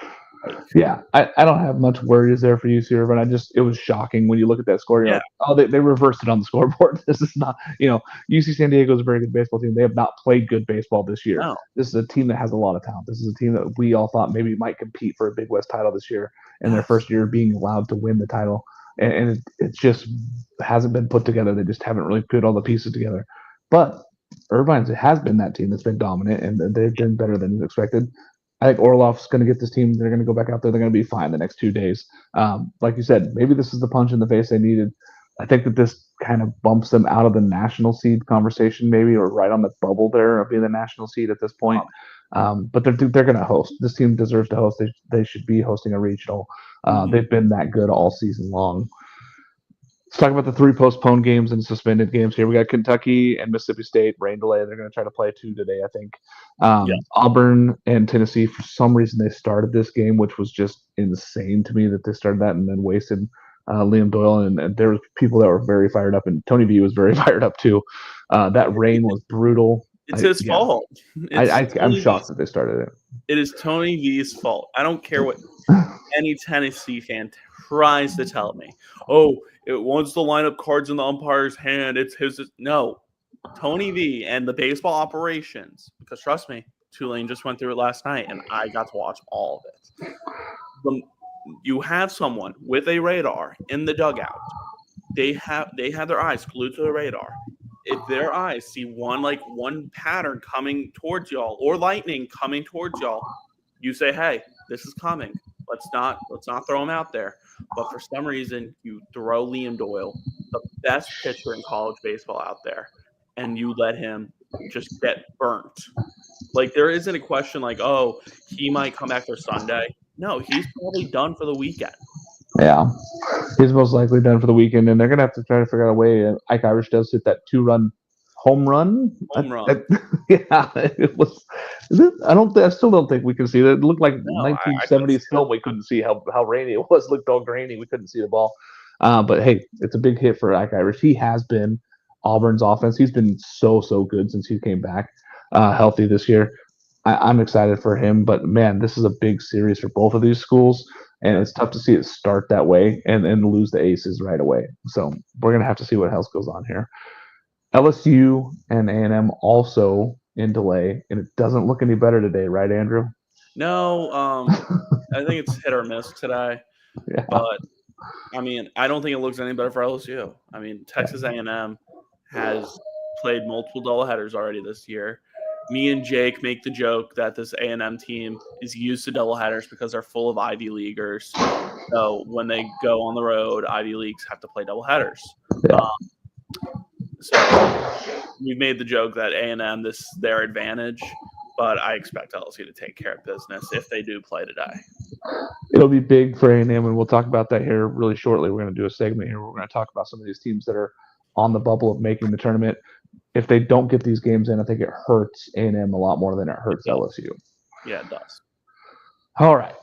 Yeah, I don't have much worries there for UC Irvine. It was shocking when you look at that score. You're they reversed it on the scoreboard. This is not, UC San Diego is a very good baseball team. They have not played good baseball this year. No. This is a team that has a lot of talent. This is a team that we all thought maybe might compete for a Big West title this year in their first year being allowed to win the title. And it just hasn't been put together. They just haven't really put all the pieces together. But Irvine has been that team that's been dominant, and they've been better than expected. I think Orloff's going to get this team. They're going to go back out there. They're going to be fine the next 2 days. Like you said, maybe this is the punch in the face they needed. I think that this kind of bumps them out of the national seed conversation, maybe, or right on the bubble there of being the national seed at this point. But they're going to host. This team deserves to host. They should be hosting a regional. They've been that good all season long. Let's talk about the 3 postponed games and suspended games here. We got Kentucky and Mississippi State, rain delay. They're going to try to play 2 today, I think. Auburn and Tennessee, for some reason, they started this game, which was just insane to me that they started that and then wasted Liam Doyle. And there were people that were very fired up, and Tony V was very fired up too. That rain was brutal. It's his fault. I'm shocked that they started it. It is Tony V's fault. I don't care what any Tennessee fan tries to tell me. Oh, once the lineup card's in the umpire's hand, it's his. No, Tony V and the baseball operations, because trust me, Tulane just went through it last night, and I got to watch all of it. You have someone with a radar in the dugout. They have their eyes glued to the radar. If their eyes see one pattern coming towards y'all or lightning coming towards y'all, you say, "Hey, this is coming. Let's not throw him out there." But for some reason, you throw Liam Doyle, the best pitcher in college baseball, out there, and you let him just get burnt. There isn't a question oh, he might come back for Sunday. No, he's probably done for the weekend. Yeah, he's most likely done for the weekend, and they're going to have to try to figure out a way. Ike Irish does hit that 2-run home run. Yeah, it was. I still don't think we can see that. It looked like 1970s film. We couldn't see how rainy it was. It looked all grainy. We couldn't see the ball. But hey, it's a big hit for Ike Irish. He has been Auburn's offense. He's been so good since he came back healthy this year. I'm excited for him. But man, this is a big series for both of these schools, and it's tough to see it start that way and lose the aces right away. So we're gonna have to see what else goes on here. LSU and A&M also in delay, and it doesn't look any better today, right, Andrew? No, I think it's hit or miss today. Yeah. But I mean, I don't think it looks any better for LSU. I mean, Texas A&M has played multiple doubleheaders already this year. Me and Jake make the joke that this A&M team is used to doubleheaders because they're full of Ivy Leaguers. So when they go on the road, Ivy Leagues have to play doubleheaders. Yeah. So we've made the joke that A&M, this is their advantage, but I expect LSU to take care of business if they do play today. It'll be big for A&M, and we'll talk about that here really shortly. We're going to do a segment here. We're going to talk about some of these teams that are on the bubble of making the tournament. If they don't get these games in, I think it hurts A&M a lot more than it hurts LSU. Yeah, it does. All right.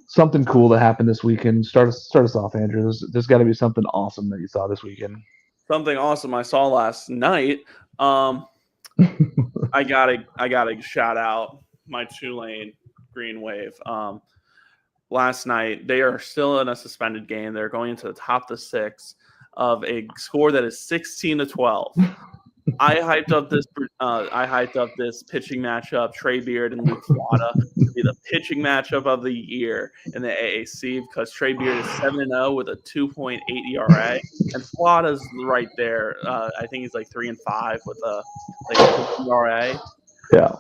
Something cool that happened this weekend. Start us off, Andrew. There's got to be something awesome that you saw this weekend. Something awesome I saw last night. I gotta shout out my Tulane Green Wave. Last night, they are still in a suspended game. They're going into the top of the 6 of a score that is 16-12. I hyped up this pitching matchup, Trey Beard and Luke Flata, to be the pitching matchup of the year in the AAC because Trey Beard is 7-0 with a 2.8 ERA, and Flata's right there. I think he's like 3-5 with a 2 ERA. Yeah.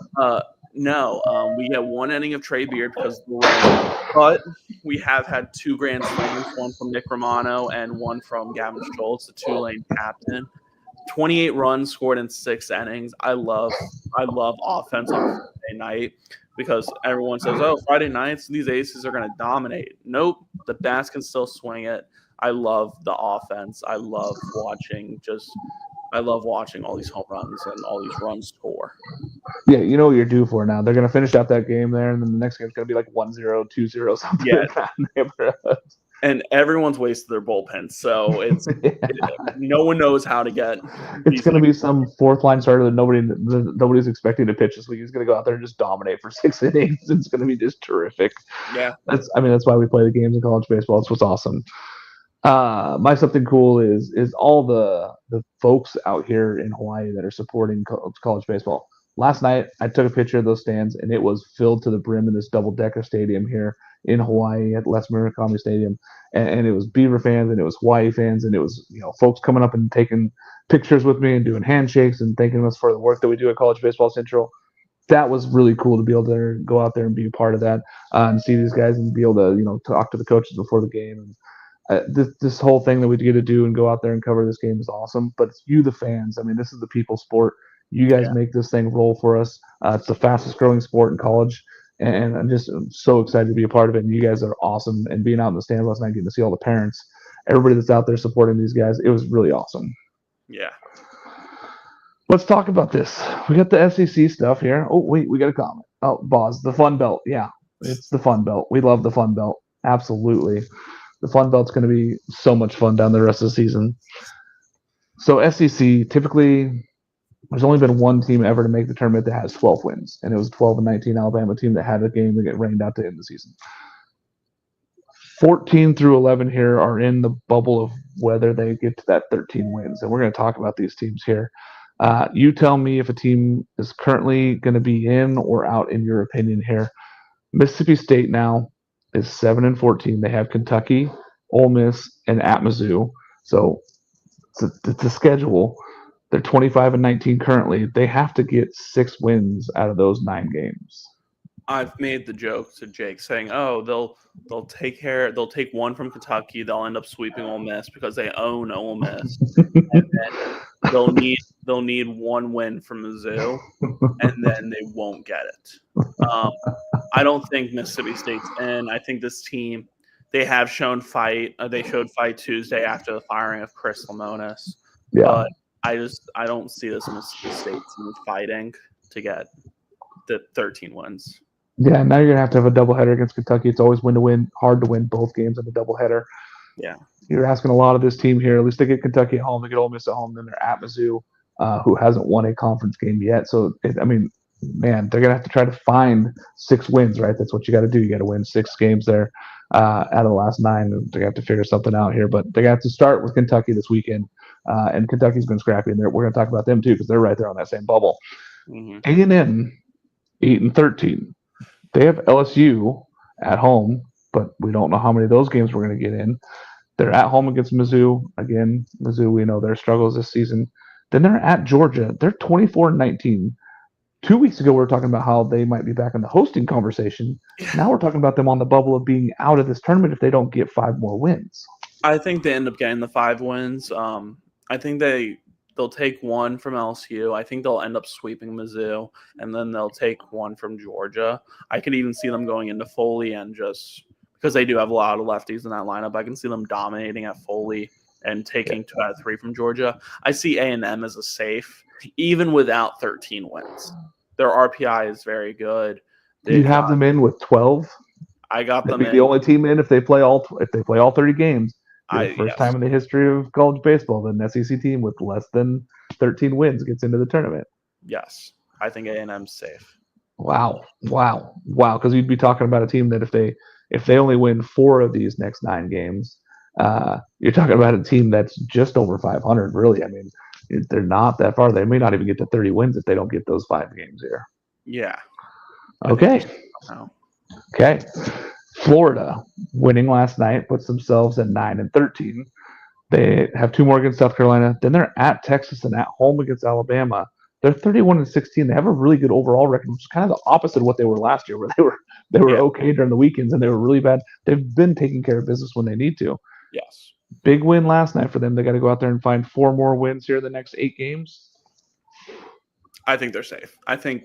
No, we get one inning of Trey Beard because of the rain, but we have had 2 grand slams, one from Nick Romano and one from Gavin Schultz, the Tulane captain. 28 runs scored in 6 innings. I love offense on Friday night because everyone says, "Oh, Friday nights these aces are going to dominate." Nope, the bats can still swing it. I love the offense. I love watching all these home runs and all these runs score. Yeah, you know what you're due for now. They're going to finish out that game there, and then the next game's going to be like 1-0, 2-0, something Yeah. like that in the neighborhood. And everyone's wasted their bullpen, so no one knows how to get. It's going to be some fourth line starter that nobody's expecting to pitch this week. He's going to go out there and just dominate for 6 innings. It's going to be just terrific. Yeah, that's why we play the games in college baseball. It's what's awesome. My something cool is all the folks out here in Hawaii that are supporting college baseball. Last night, I took a picture of those stands, and it was filled to the brim in this double-decker stadium here in Hawaii at Les Murakami Stadium. And it was Beaver fans, and it was Hawaii fans, and it was folks coming up and taking pictures with me and doing handshakes and thanking us for the work that we do at College Baseball Central. That was really cool to be able to go out there and be a part of that and see these guys and be able to talk to the coaches before the game. And this whole thing that we get to do and go out there and cover this game is awesome. But it's you, the fans. I mean, this is the people's sport. You guys make this thing roll for us. It's the fastest growing sport in college, and I'm so excited to be a part of it. And you guys are awesome. And being out in the stands last night, getting to see all the parents, everybody that's out there supporting these guys, it was really awesome. Yeah. Let's talk about this. We got the SEC stuff here. Oh, wait, we got a comment. Oh, Boz, the Fun Belt. Yeah, it's the Fun Belt. We love the Fun Belt. Absolutely. The Fun Belt's going to be so much fun down the rest of the season. So SEC, typically, there's only been one team ever to make the tournament that has 12 wins, and it was a 12-19 Alabama team that had a game that get rained out to end the season. 14 through 11 here are in the bubble of whether they get to that 13 wins, and we're going to talk about these teams here. You tell me if a team is currently going to be in or out in your opinion here. Mississippi State now is 7-14. They have Kentucky, Ole Miss, and at Mizzou. So it's a schedule. They're 25-19 currently. They have to get 6 wins out of those 9 games. I've made the joke to Jake saying, "Oh, they'll take one from Kentucky. They'll end up sweeping Ole Miss because they own Ole Miss, and then they'll need 1 win from Mizzou, and then they won't get it." I don't think Mississippi State's in. I think this team, they have shown fight. They showed fight Tuesday after the firing of Chris Lemonis. Yeah. But I don't see this Mississippi State team fighting to get the 13 wins. Yeah, now you're going to have a doubleheader against Kentucky. It's always win-to-win, hard to win both games in a doubleheader. Yeah. You're asking a lot of this team here. At least they get Kentucky at home, they get Ole Miss at home, then they're at Mizzou, who hasn't won a conference game yet. So, man, they're going to have to try to find 6 wins, right? That's what you got to do. You got to win 6 games there out of the last 9. They're going to have to figure something out here. But they got to start with Kentucky this weekend. And Kentucky's been scrappy in there. We're going to talk about them, too, because they're right there on that same bubble. Mm-hmm. A&M, 8-13. They have LSU at home, but we don't know how many of those games we're going to get in. They're at home against Mizzou. Again, Mizzou, we know their struggles this season. Then they're at Georgia. They're 24-19. 2 weeks ago, we were talking about how they might be back in the hosting conversation. Now we're talking about them on the bubble of being out of this tournament if they don't get 5 more wins. I think they end up getting the 5 wins. I think they'll take one from LSU. I think they'll end up sweeping Mizzou, and then they'll take one from Georgia. I could even see them going into Foley and just because they do have a lot of lefties in that lineup, I can see them dominating at Foley and taking 2 out of 3 from Georgia. I see A&M as a safe, even without 13 wins. Their RPI is very good. You have them in with 12. I got them They'd be in. the only team in if they play all 30 games. First time in the history of college baseball that an SEC team with less than 13 wins gets into the tournament. Yes, I think A&M's safe. Wow. Because you'd be talking about a team that if they only win 4 of these next 9 games, you're talking about a team that's just over 500. Really, I mean, they're not that far. They may not even get to 30 wins if they don't get those 5 games here. Yeah. Okay. Okay. Florida winning last night puts themselves at 9-13. They have 2 more against South Carolina. Then they're at Texas and at home against Alabama. They're 31-16. They have a really good overall record, which is kind of the opposite of what they were last year, where they were okay during the weekends and they were really bad. They've been taking care of business when they need to. Yes. Big win last night for them. They got to go out there and find 4 more wins here in the next 8 games. I think they're safe. I think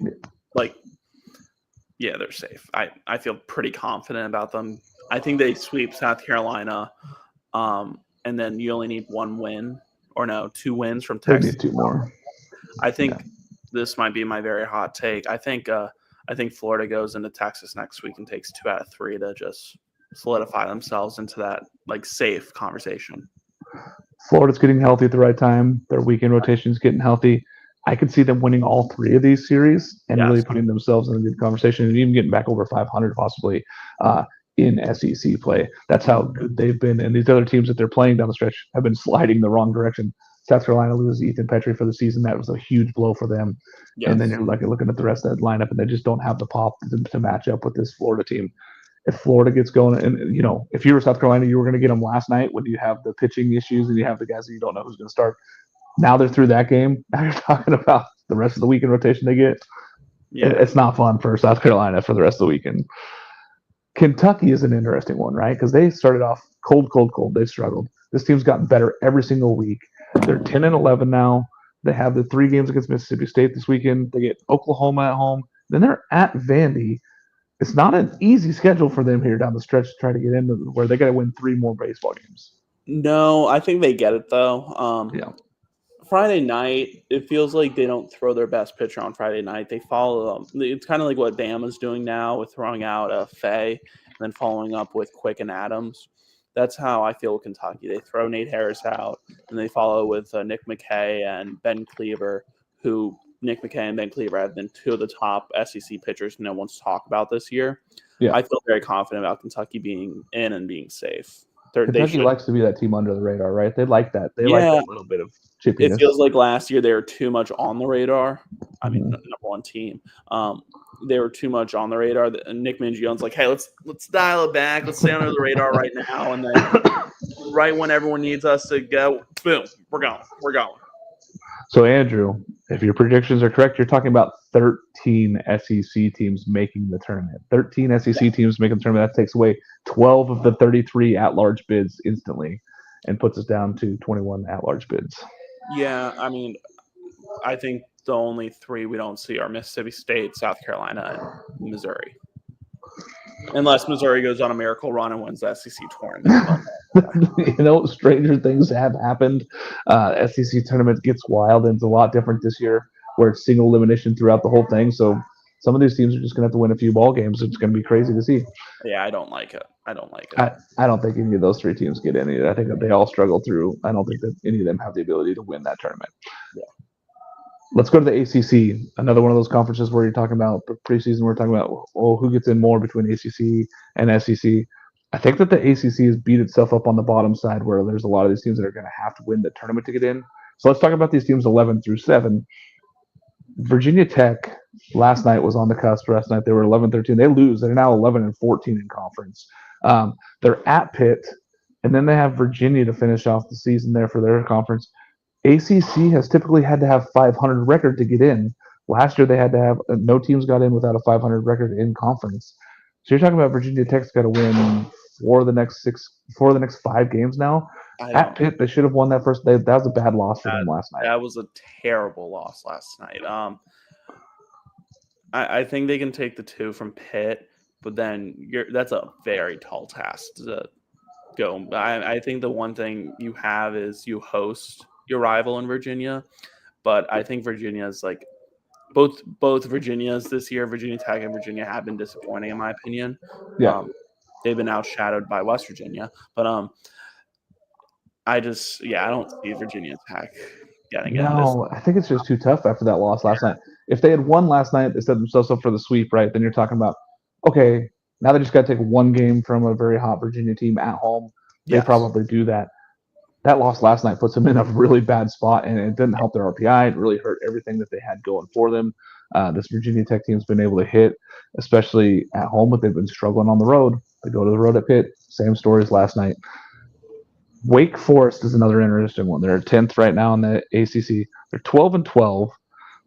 they're safe. I feel pretty confident about them. I think they sweep South Carolina, and then you only need 1 win, or no, 2 wins from Texas. They need 2 more. I think this might be my very hot take. I think Florida goes into Texas next week and takes 2 out of 3 to just solidify themselves into that safe conversation. Florida's getting healthy at the right time. Their weekend rotation is getting healthy. I could see them winning all 3 of these series and really putting themselves in a good conversation and even getting back over 500 possibly in SEC play. That's how good they've been. And these other teams that they're playing down the stretch have been sliding the wrong direction. South Carolina loses Ethan Petrie for the season. That was a huge blow for them. Yes. And then you're looking at the rest of that lineup, and they just don't have the pop to match up with this Florida team. If Florida gets going, and if you were South Carolina, you were going to get them last night when you have the pitching issues and you have the guys that you don't know who's going to start. Now they're through that game. Now you're talking about the rest of the weekend rotation they get. Yeah. It's not fun for South Carolina for the rest of the weekend. Kentucky is an interesting one, right? Because they started off cold. They struggled. This team's gotten better every single week. They're 10-11 now. They have the 3 games against Mississippi State this weekend. They get Oklahoma at home. Then they're at Vandy. It's not an easy schedule for them here down the stretch to try to get into where they got to win 3 more baseball games. No, I think they get it though. Friday night, it feels like they don't throw their best pitcher on Friday night. They follow them. It's kind of like what Bama's doing now with throwing out Fay and then following up with Quick and Adams. That's how I feel with Kentucky. They throw Nate Harris out, and they follow with Nick McKay and Ben Cleaver, who Nick McKay and Ben Cleaver have been 2 of the top SEC pitchers no one's talked about this year. Yeah. I feel very confident about Kentucky being in and being safe. Kentucky likes to be that team under the radar, right? They like that. They like that little bit of chippiness. It feels like last year they were too much on the radar. I mean, number 1 team. They were too much on the radar. And Nick Mangione's like, hey, let's dial it back. Let's stay under the radar right now. And then right when everyone needs us to go, boom, we're going. So, Andrew, if your predictions are correct, you're talking about 13 SEC teams making the tournament. 13 SEC teams making the tournament. That takes away 12 of the 33 at-large bids instantly and puts us down to 21 at-large bids. Yeah, I mean, I think the only 3 we don't see are Mississippi State, South Carolina, and Missouri. Unless Missouri goes on a miracle run and wins the SEC tournament. Stranger things have happened. SEC tournament gets wild, and it's a lot different this year where it's single elimination throughout the whole thing. So some of these teams are just going to have to win a few ball games. It's going to be crazy to see. Yeah, I don't like it. I don't think any of those 3 teams get in. I think that they all struggle through. I don't think that any of them have the ability to win that tournament. Yeah. Let's go to the ACC, another one of those conferences where you're talking about the preseason. We're talking about who gets in more between ACC and SEC. I think that the ACC has beat itself up on the bottom side where there's a lot of these teams that are going to have to win the tournament to get in. So let's talk about these teams 11 through 7. Virginia Tech last night was on the cusp. Last night they were 11-13. They lose. They're now 11-14 in conference. They're at Pitt, and then they have Virginia to finish off the season there for their conference. ACC has typically had to have 500 record to get in. Last year they had to have no teams got in without a 500 record in conference. So you're talking about Virginia Tech's got to win for the next 5 games now. I At don't. Pitt, they should have won that first. That was a bad loss for them last night. That was a terrible loss last night. I think they can take the 2 from Pitt, but then that's a very tall task to go. I think the one thing you have is you host your rival in Virginia, but I think Virginia's like both Virginias this year, Virginia Tech and Virginia have been disappointing in my opinion. Yeah. They've been outshadowed by West Virginia, but I don't see Virginia Tech getting in. No, I think it's just too tough after that loss last night. If they had won last night, they set themselves up for the sweep, right? Then you're talking about, okay, now they just got to take one game from a very hot Virginia team at home. They Yes. probably do that. That loss last night puts them in a really bad spot, and it didn't help their RPI. It really hurt everything that they had going for them. This Virginia Tech team's been able to hit, especially at home, but they've been struggling on the road. They go to the road at Pitt. Same stories last night. Wake Forest is another interesting one. They're 10th right now in the ACC. They're 12-12.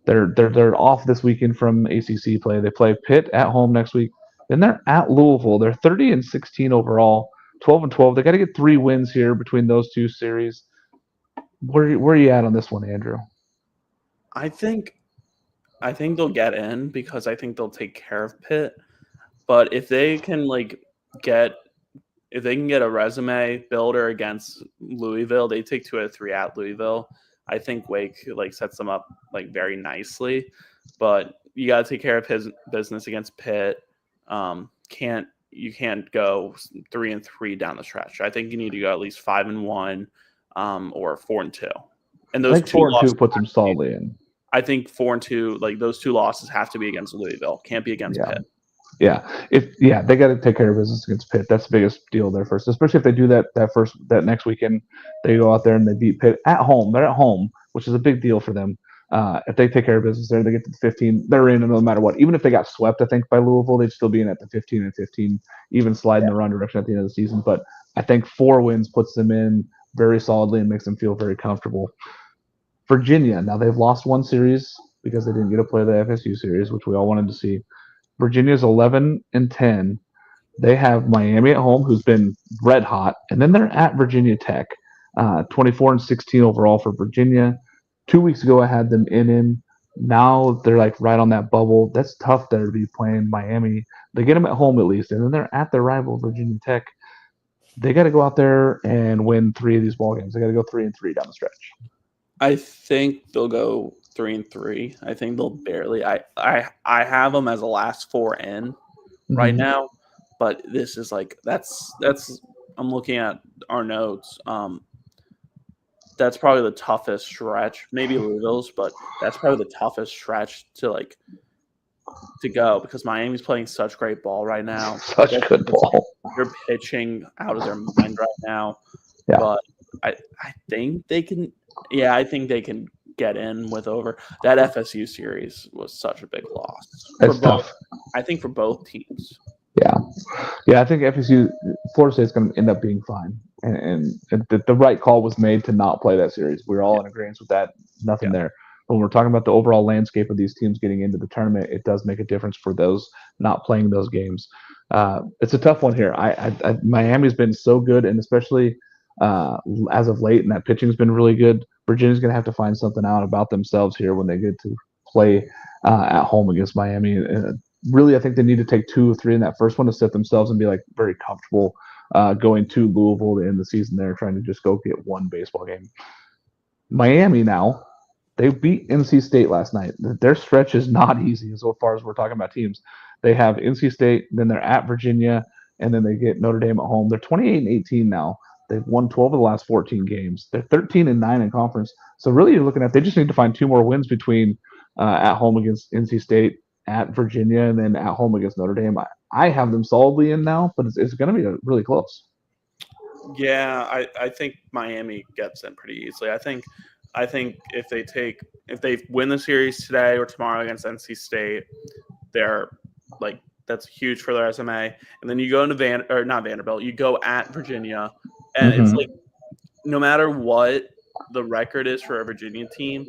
They're off this weekend from ACC play. They play Pitt at home next week. Then they're at Louisville. They're 30-16 overall, 12-12. They got to get 3 wins here between those 2 series. Where are you at on this one, Andrew? I think they'll get in because I think they'll take care of Pitt. But if they can get a resume builder against Louisville, they take 2 out of 3 at Louisville. I think Wake sets them up very nicely, but you got to take care of his business against Pitt. You can't go 3-3 down the stretch. I think you need to go at least 5-1 or 4-2. And those 4-2 puts them solidly in. I think 4-2, those 2 losses have to be against Louisville. Can't be against Pitt. Yeah, they got to take care of business against Pitt. That's the biggest deal there first, especially if they do that next weekend. They go out there and they beat Pitt at home. They're at home, which is a big deal for them. If they take care of business there, they get to the 15. They're in no matter what. Even if they got swept, I think by Louisville, they'd still be in at the 15-15, even slide in the wrong direction at the end of the season. But I think 4 wins puts them in very solidly and makes them feel very comfortable. Virginia, now they've lost 1 series because they didn't get to play the FSU series, which we all wanted to see. Virginia's 11-10. They have Miami at home, who's been red hot, and then they're at Virginia Tech, 24-16 overall for Virginia. 2 weeks ago, I had them in. Now they're right on that bubble. That's tough there to be playing Miami. They get them at home at least, and then they're at their rival Virginia Tech. They got to go out there and win 3 of these ball games. They got to go 3-3 down the stretch. I think they'll go 3-3. I think they'll barely. I have them as a last 4 in right now, but this is that's. I'm looking at our notes. That's probably the toughest stretch. Maybe Louisville's, but that's probably the toughest stretch to go because Miami's playing such great ball right now. Such good ball. They're pitching out of their mind right now. Yeah. But I think they can. Yeah, I think they can get in with over. That FSU series was such a big loss. It's tough. I think for both teams. Yeah. I think FSU, Florida State's going to end up being fine, and the right call was made to not play that series. We're all in agreement with that. Nothing there. When we're talking about the overall landscape of these teams getting into the tournament, it does make a difference for those not playing those games. It's a tough one here. Miami's been so good, and especially as of late, and that pitching's been really good. Virginia's going to have to find something out about themselves here when they get to play at home against Miami. Really, I think they need to take 2 or 3 in that first one to set themselves and be very comfortable going to Louisville to end the season there, trying to just go get 1 baseball game. Miami now, they beat NC State last night. Their stretch is not easy as far as we're talking about teams. They have NC State, then they're at Virginia, and then they get Notre Dame at home. They're 28-18 now. They've won 12 of the last 14 games. They're 13-9 in conference. So really, you're looking at they just need to find 2 more wins between at home against NC State, at Virginia, and then at home against Notre Dame. I have them solidly in now, but it's going to be really close. Yeah, I think Miami gets in pretty easily. I think if they win the series today or tomorrow against NC State, they're that's huge for their resume. And then you go into not Vanderbilt, you go at Virginia, and it's no matter what the record is for a Virginia team,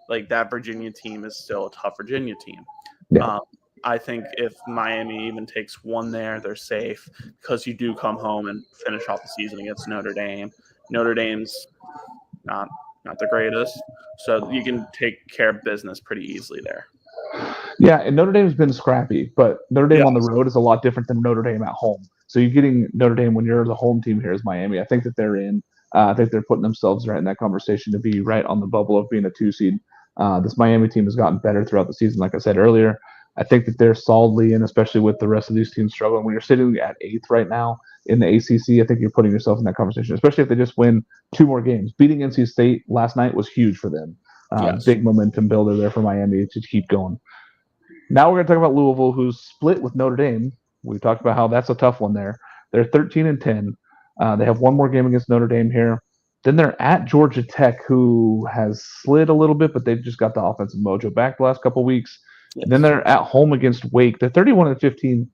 like that Virginia team is still a tough Virginia team. Yeah. I think if Miami even takes one there, they're safe because you do come home and finish off the season against Notre Dame. Notre Dame's not the greatest, so you can take care of business pretty easily there. Yeah, and Notre Dame's been scrappy, but Notre Dame on the Yes. road is a lot different than Notre Dame at home. So you're getting Notre Dame when you're the home team here is Miami. I think that they're in. I think they're putting themselves right in that conversation to be right on the bubble of being a 2 seed. This Miami team has gotten better throughout the season, like I said earlier. I think that they're solidly in, especially with the rest of these teams struggling. When you're sitting at 8th right now in the ACC, I think you're putting yourself in that conversation, especially if they just win 2 more games. Beating NC State last night was huge for them. Yes. Big momentum builder there for Miami to keep going. Now we're going to talk about Louisville, who's split with Notre Dame. We talked about how that's a tough one there. They're 13-10. They have one more game against Notre Dame here. Then they're at Georgia Tech, who has slid a little bit, but they've just got the offensive mojo back the last couple of weeks. Yes. And then they're at home against Wake. They're 31-15.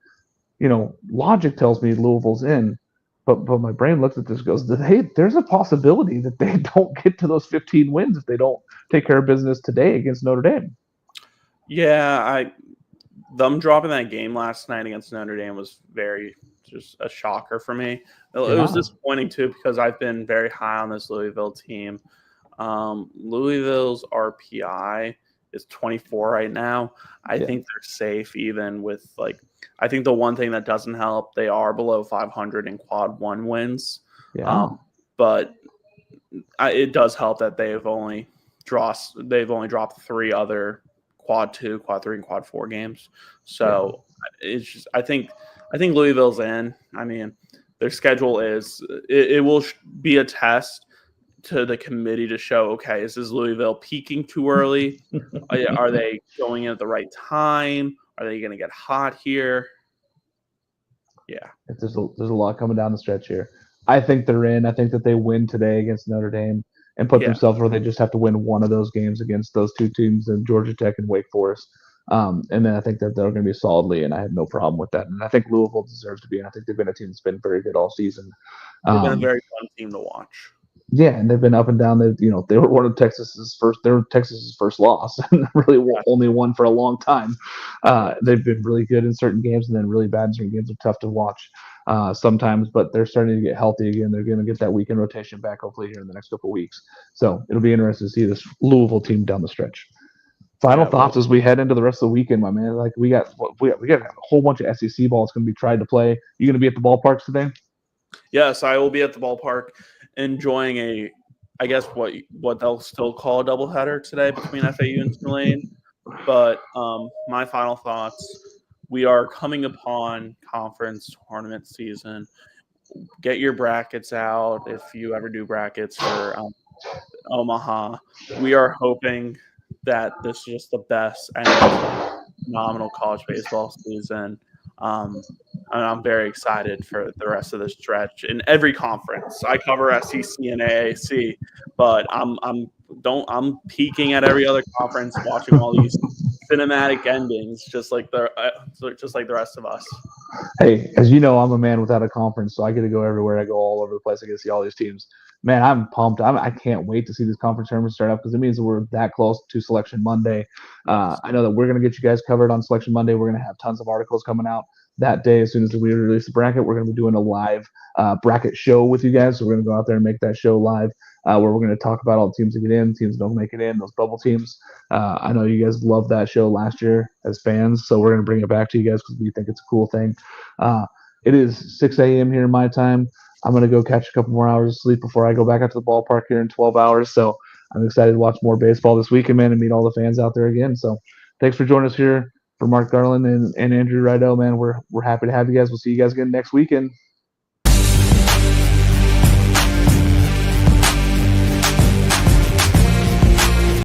Logic tells me Louisville's in, but my brain looks at this and goes, hey, there's a possibility that they don't get to those 15 wins if they don't take care of business today against Notre Dame. Yeah, them dropping that game last night against Notre Dame was just a shocker for me. It was disappointing too because I've been very high on this Louisville team. Louisville's RPI is 24 right now. I think they're safe even with I think the one thing that doesn't help, they are below 500 in quad 1 wins. Yeah. But it does help that they've only dropped 3 other quad 2, quad 3, and quad 4 games. So it's just I think Louisville's in. I mean, their schedule is it will be a test to the committee to show, okay, is Louisville peaking too early? Are they going in at the right time? Are they going to get hot here? Yeah. There's a lot coming down the stretch here. I think they're in. I think that they win today against Notre Dame and put themselves where they just have to win one of those games against those 2 teams in Georgia Tech and Wake Forest. And then I think that they're going to be solidly in. I have no problem with that. And I think Louisville deserves to be in. I think they've been a team that's been very good all season. They've been a very fun team to watch. Yeah, and they've been up and down. They were one of Texas's first loss, and really only won for a long time. They've been really good in certain games, and then really bad in certain games. Are tough to watch sometimes, but they're starting to get healthy again. They're going to get that weekend rotation back hopefully here in the next couple of weeks. So it'll be interesting to see this Louisville team down the stretch. Final thoughts as we head into the rest of the weekend, my man. Like we got a whole bunch of SEC ball that's going to be tried to play. You going to be at the ballparks today? Yes, I will be at the ballpark enjoying I guess what they'll still call a doubleheader today between FAU and Tulane. But my final thoughts: we are coming upon conference tournament season. Get your brackets out if you ever do brackets for Omaha. We are hoping that this is just the best and phenomenal college baseball season. And I'm very excited for the rest of the stretch in every conference. I cover SEC and AAC, but I'm peeking at every other conference, watching all these cinematic endings, just like the rest of us. Hey, as you know, I'm a man without a conference, so I get to go everywhere. I go all over the place. I get to see all these teams. Man, I'm pumped. I can't wait to see these conference tournaments start up because it means that we're that close to Selection Monday. I know that we're going to get you guys covered on Selection Monday. We're going to have tons of articles coming out that day. As soon as we release the bracket, we're going to be doing a live bracket show with you guys. So we're going to go out there and make that show live where we're going to talk about all the teams that get in, teams that don't make it in, those bubble teams. I know you guys loved that show last year as fans, so we're going to bring it back to you guys because we think it's a cool thing. It is 6 a.m. here in my time. I'm going to go catch a couple more hours of sleep before I go back out to the ballpark here in 12 hours. So I'm excited to watch more baseball this weekend, man, and meet all the fans out there again. So thanks for joining us here. For Mark Garland and Andrew Rydell, man, we're happy to have you guys. We'll see you guys again next weekend.